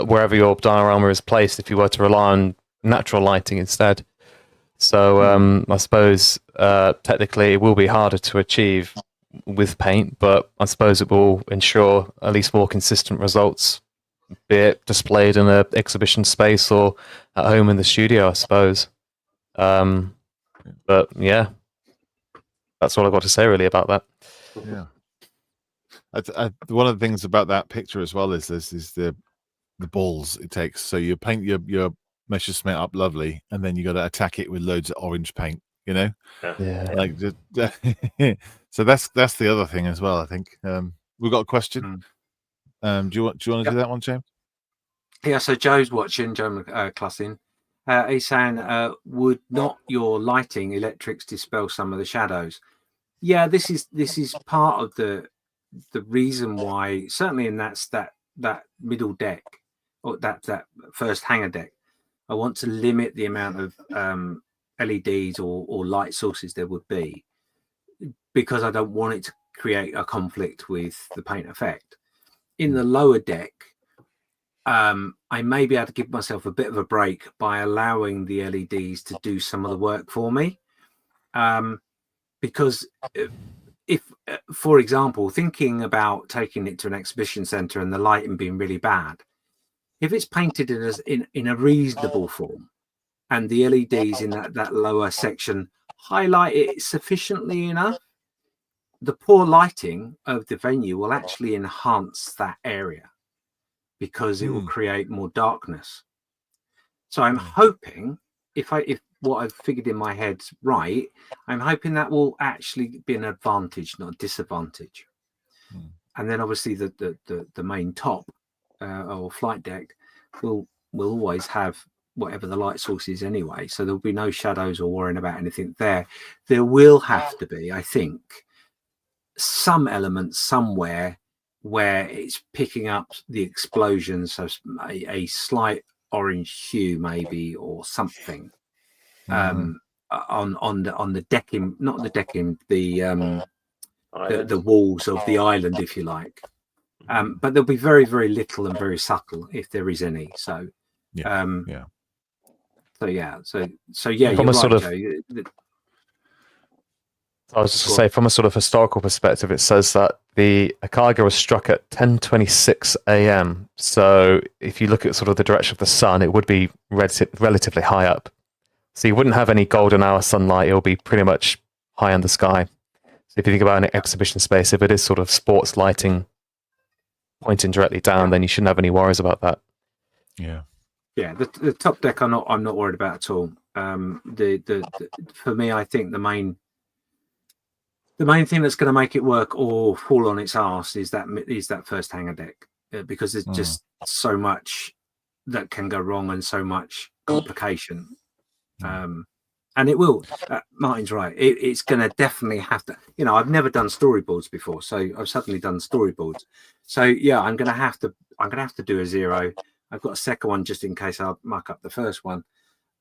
wherever your diorama is placed if you were to rely on natural lighting instead. So I suppose technically it will be harder to achieve with paint, but I suppose it will ensure at least more consistent results, be it displayed in an exhibition space or at home in the studio, I suppose. But yeah, that's all I've got to say really about that. Yeah. One of the things about that picture as well is the balls it takes. So you paint your Messerschmitt up lovely, and then you got to attack it with loads of orange paint. You know, like so that's the other thing as well. I think we've got a question. Do you want to do that one, James? Yeah. So Joe's watching. Joe Classin. He's saying, "Would not your lighting electrics dispel some of the shadows?" Yeah, this is part of the reason why, certainly in that middle deck or that first hangar deck, I want to limit the amount of LEDs or light sources there would be, because I don't want it to create a conflict with the paint effect. In the lower deck, I may be able to give myself a bit of a break by allowing the LEDs to do some of the work for me. because if, for example, thinking about taking it to an exhibition centre and the lighting being really bad, if it's painted in a reasonable form and the LEDs in that lower section highlight it sufficiently enough, the poor lighting of the venue will actually enhance that area because it will create more darkness. So I'm hoping, if what I've figured in my head's right, I'm hoping that will actually be an advantage, not a disadvantage. And then obviously the main top or flight deck will always have whatever the light source is anyway. So there'll be no shadows or worrying about anything there. There will have to be, I think, some elements somewhere where it's picking up the explosions, so a slight orange hue maybe or something on the decking, not the decking, the walls of the island, if you like. But there'll be very, very little and very subtle if there is any. So yeah. So yeah, you're From a right, sort of- Joe. I was just going to say, from a sort of historical perspective, it says that the Akagi was struck at 10:26 a.m. So if you look at sort of the direction of the sun, it would be relatively high up. So you wouldn't have any golden hour sunlight. It will be pretty much high in the sky. So if you think about an exhibition space, if it is sort of sports lighting pointing directly down, then you shouldn't have any worries about that. Yeah. Yeah, the top deck I'm not worried about at all. For me, I think the main thing that's going to make it work or fall on its arse is that first hangar deck, because there's just so much that can go wrong and so much complication. And it will. Martin's right. It's going to definitely have to. I've never done storyboards before, so I've suddenly done storyboards. So yeah, I'm going to have to do a 0. I've got a second one just in case I muck up the first one.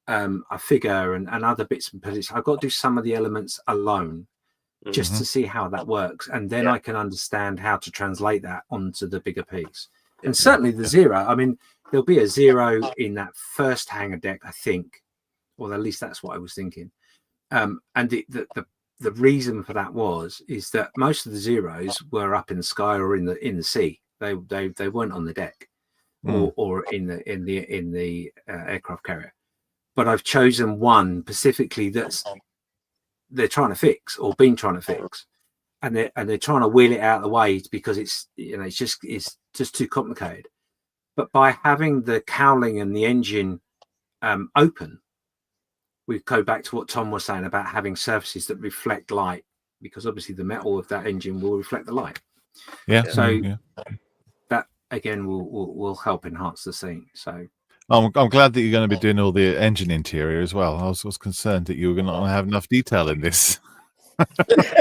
A figure and other bits and pieces. I've got to do some of the elements alone, just to see how that works, and then I can understand how to translate that onto the bigger piece. And certainly the 0. I mean, there'll be a 0 in that first hangar deck, I think, or at least that's what I was thinking. And the reason for that is that most of the 0s were up in the sky or in the sea. They weren't on the deck or in the aircraft carrier. But I've chosen one specifically they're trying to fix or been trying to fix, and they're trying to wheel it out of the way because it's just too complicated. But by having the cowling and the engine open, we go back to what Tom was saying about having surfaces that reflect light, because obviously the metal of that engine will reflect the light. Yeah. So that again will help enhance the scene. So I'm glad that you're going to be doing all the engine interior as well. I was concerned that you were going to have enough detail in this.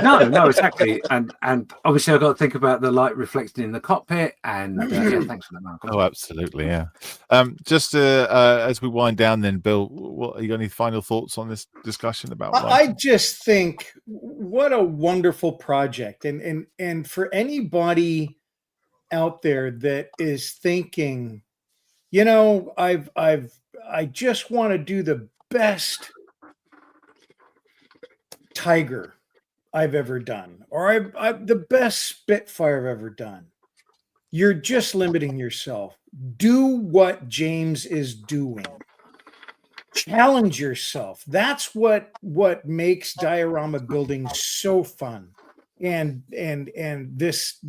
No, exactly. And obviously I've got to think about the light reflected in the cockpit. And thanks for that, Malcolm. Oh, absolutely, yeah. Just as we wind down, then, Bill, what you got any final thoughts on this discussion about? I just think what a wonderful project, and for anybody out there that is thinking, I just want to do the best Tiger I've ever done, or I the best Spitfire I've ever done. You're just limiting yourself. Do what James is doing. Challenge yourself. That's what makes diorama building so fun, and this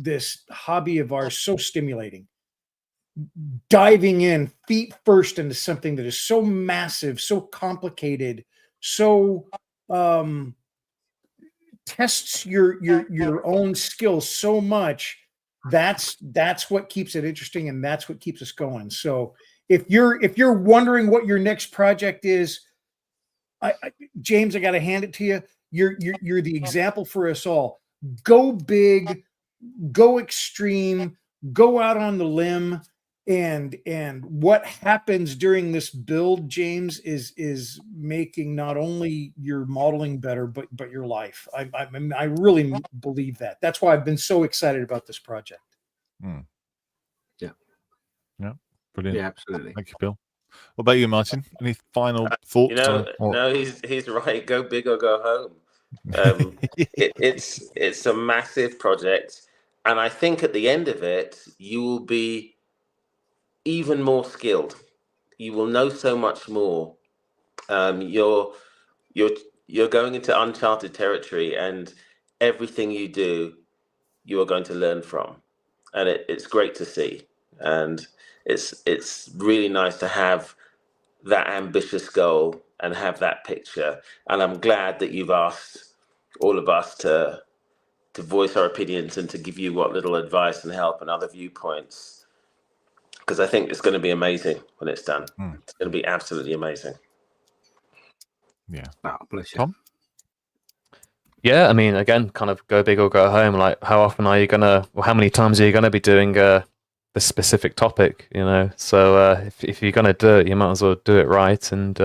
hobby of ours so stimulating. Diving in feet first into something that is so massive, so complicated, so tests your own skills so much. That's what keeps it interesting, and that's what keeps us going. So if you're wondering what your next project is, James, I got to hand it to you. You're the example for us all. Go big, go extreme, go out on the limb. And what happens during this build, James, is making not only your modeling better, but your life. I really believe that. That's why I've been so excited about this project. Yeah, brilliant. Yeah, absolutely. Thank you, Bill. What about you, Martin? Any final thoughts? No, he's right. Go big or go home. It's a massive project, and I think at the end of it, you will be even more skilled. You will know so much more. You're you're you're going into uncharted territory, and everything you do, you are going to learn from, and it's great to see. And it's really nice to have that ambitious goal and have that picture. And I'm glad that you've asked all of us to voice our opinions and to give you what little advice and help and other viewpoints, because I think it's going to be amazing when it's done. It's going to be absolutely amazing. Yeah. Oh, bless you. Tom? Yeah, I mean, again, kind of go big or go home. Like, how often are you gonna, or how many times are you gonna be doing this specific topic? You know, so if you're gonna do it, you might as well do it right. And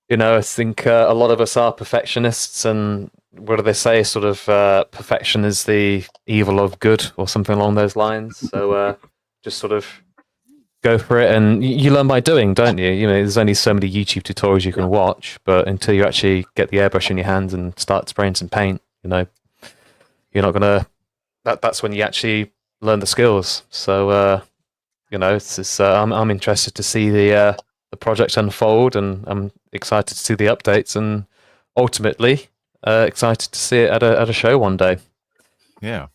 you know, I think a lot of us are perfectionists, and what do they say? Sort of perfection is the evil of good, or something along those lines. So just sort of go for it, and you learn by doing, don't you? You know, there's only so many YouTube tutorials you can watch, but until you actually get the airbrush in your hands and start spraying some paint, you know, you're not gonna. That's when you actually learn the skills. So you know, I'm interested to see the project unfold, and I'm excited to see the updates, and ultimately excited to see it at a show one day. Yeah.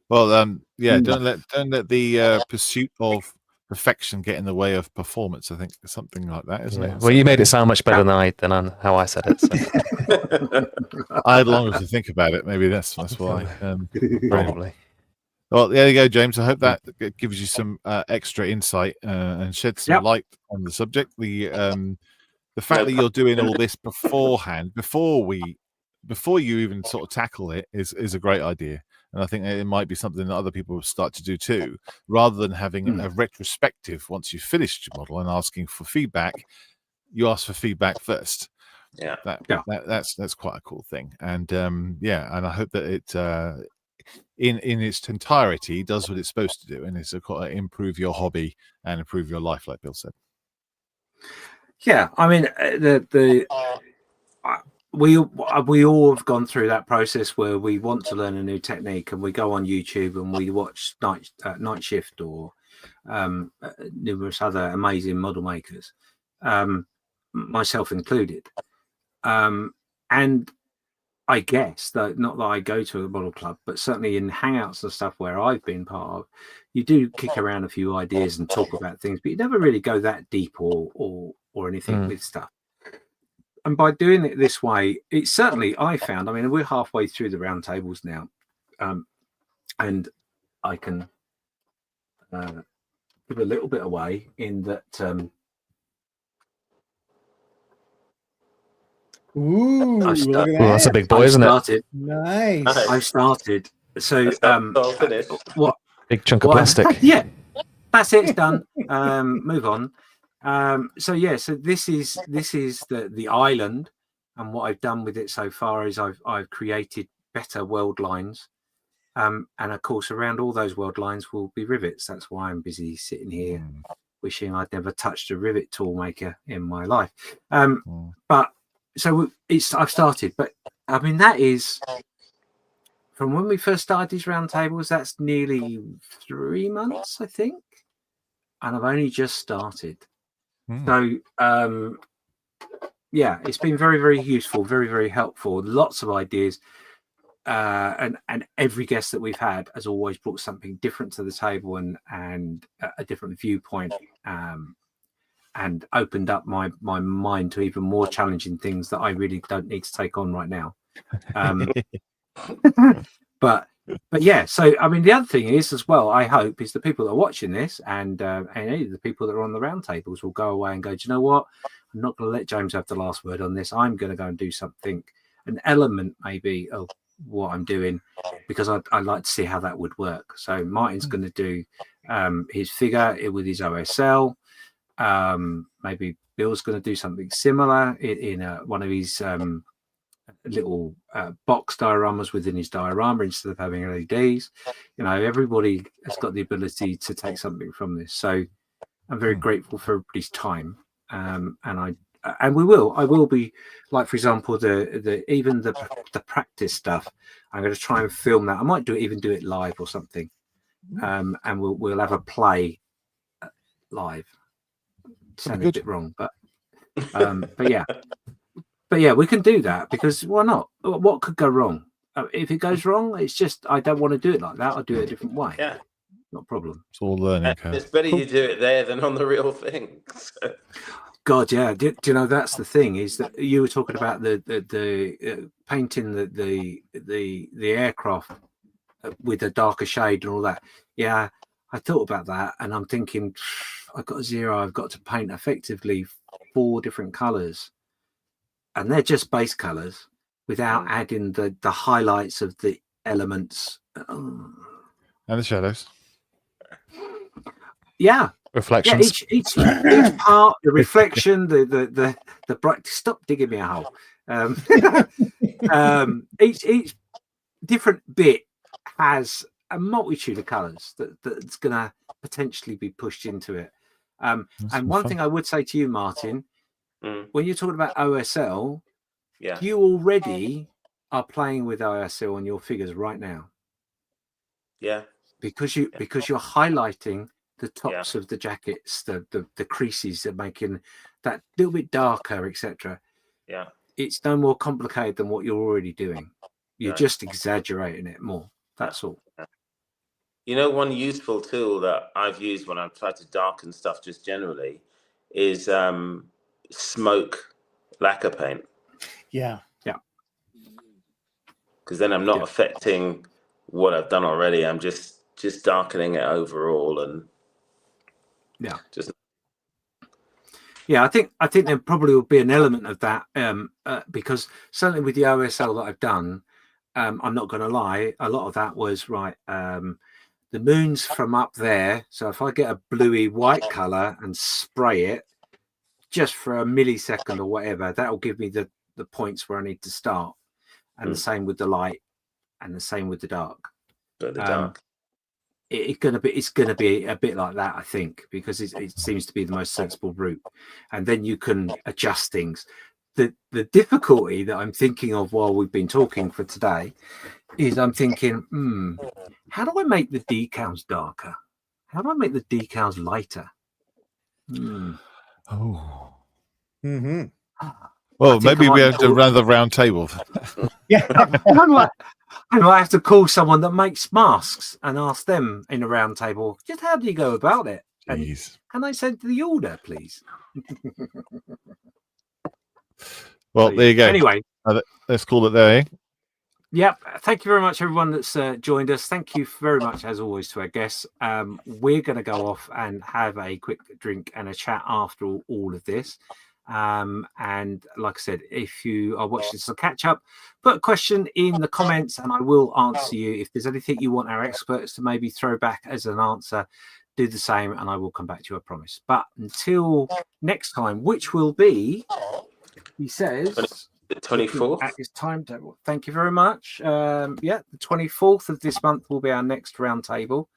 Well, yeah. Don't let the pursuit of perfection get in the way of performance. I think it's something like that, isn't it? Well, you made it sound much better than how I said it. So. I had longer to think about it. Maybe that's why. Probably. Well, there you go, James. I hope that gives you some extra insight and sheds some light on the subject. The fact that you're doing all this beforehand, before you even sort of tackle it, is a great idea. And I think it might be something that other people will start to do too, rather than having a retrospective once you've finished your model and asking for feedback. You ask for feedback first. Yeah, that's quite a cool thing. And and I hope that it in its entirety does what it's supposed to do, and it's improve your hobby and improve your life, like Bill said. Yeah, I mean we all have gone through that process where we want to learn a new technique, and we go on YouTube and we watch Night Shift or numerous other amazing model makers, myself included. And I guess that, not that I go to a model club, but certainly in hangouts and stuff where I've been part of, you do kick around a few ideas and talk about things, but you never really go that deep or anything with stuff. And by doing it this way, it's certainly, I found, I mean, we're halfway through the roundtables now, and I can give a little bit away in that. Ooh, look at that. Well, that's a big boy, isn't it? Nice. I started. So what? Big chunk of plastic. Yeah, that's it. It's done. Move on. So this is the island, and what I've done with it so far is I've created better weld lines, and of course around all those weld lines will be rivets. That's why I'm busy sitting here wishing I'd never touched a rivet tool maker in my life. But so I've started, but I mean that is from when we first started these roundtables. That's nearly 3 months, I think, and I've only just started. So it's been very, very useful, very, very helpful. Lots of ideas, and every guest that we've had has always brought something different to the table and a different viewpoint, and opened up my mind to even more challenging things that I really don't need to take on right now. But yeah, so I mean, the other thing is as well, I hope, is the people that are watching this and the people that are on the roundtables will go away and go, do you know what? I'm not going to let James have the last word on this. I'm going to go and do something, an element maybe of what I'm doing, because I'd like to see how that would work. So Martin's going to do his figure with his OSL. Maybe Bill's going to do something similar in one of his little box dioramas within his diorama instead of having LEDs. You know, everybody has got the ability to take something from this. So I'm very grateful for everybody's time, and and we will. I will be, like, for example, even the practice stuff. I'm going to try and film that. I might do it live or something, and we'll have a play live. Sounded a bit wrong, but yeah, we can do that, because why not? What could go wrong? If it goes wrong, it's just I don't want to do it like that. I'll do it a different way. Yeah, not a problem. It's all learning curve. It's better you do it there than on the real thing. So. God, yeah. Do you know, that's the thing, is that you were talking about the painting the aircraft with a darker shade and all that. Yeah, I thought about that, and I'm thinking, I've got 0. I've got to paint effectively 4 different colours, and they're just base colours without adding the highlights of the elements and the shadows. Yeah. Reflections. Yeah, each part, the reflection, the bright. Stop digging me a hole. Each different bit has a multitude of colours that's going to potentially be pushed into it. And one thing I would say to you, Martin, when you're talking about OSL, you already are playing with OSL on your figures right now. Yeah. Because you're highlighting the tops of the jackets, the creases are making that little bit darker, etc. Yeah, it's no more complicated than what you're already doing. You're just exaggerating it more. That's all. You know, one useful tool that I've used when I've tried to darken stuff just generally is smoke lacquer paint. Yeah. Because then I'm not affecting what I've done already. I'm just darkening it overall, and I think there probably will be an element of that, because certainly with the OSL that I've done, I'm not going to lie, a lot of that was the moon's from up there, so if I get a bluey white color and spray it just for a millisecond or whatever, that will give me the points where I need to start. And the same with the light, and the same with the dark. It's going to be a bit like that, I think, because it seems to be the most sensible route, and then you can adjust things. The difficulty that I'm thinking of while we've been talking for today is I'm thinking, how do I make the decals darker? How do I make the decals lighter? Oh. Mm-hmm. Well, maybe we have to run the round table. I might have to call someone that makes masks and ask them in a round table, just how do you go about it? And can I send the order, please? Well, there you go. Anyway, let's call it there. Yep. Thank you very much, everyone that's joined us. Thank you very much, as always, to our guests. We're going to go off and have a quick drink and a chat after all of this. And like I said, if you are watching this as a catch up, put a question in the comments and I will answer you. If there's anything you want our experts to maybe throw back as an answer, do the same and I will come back to you, I promise. But until next time, which will be, he says, the 24th at his timetable. Thank you very much. The 24th of this month will be our next roundtable.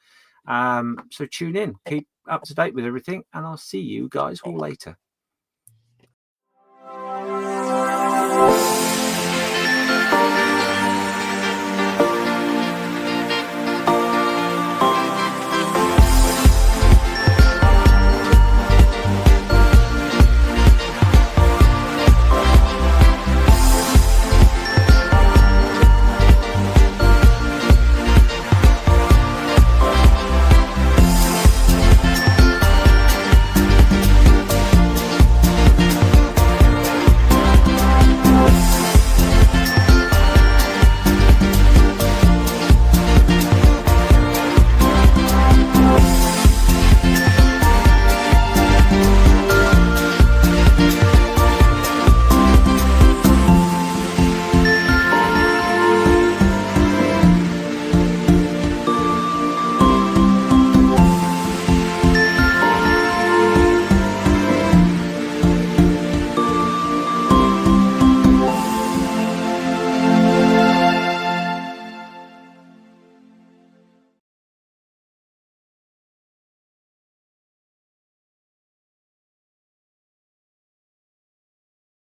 So tune in, keep up to date with everything, and I'll see you guys all later.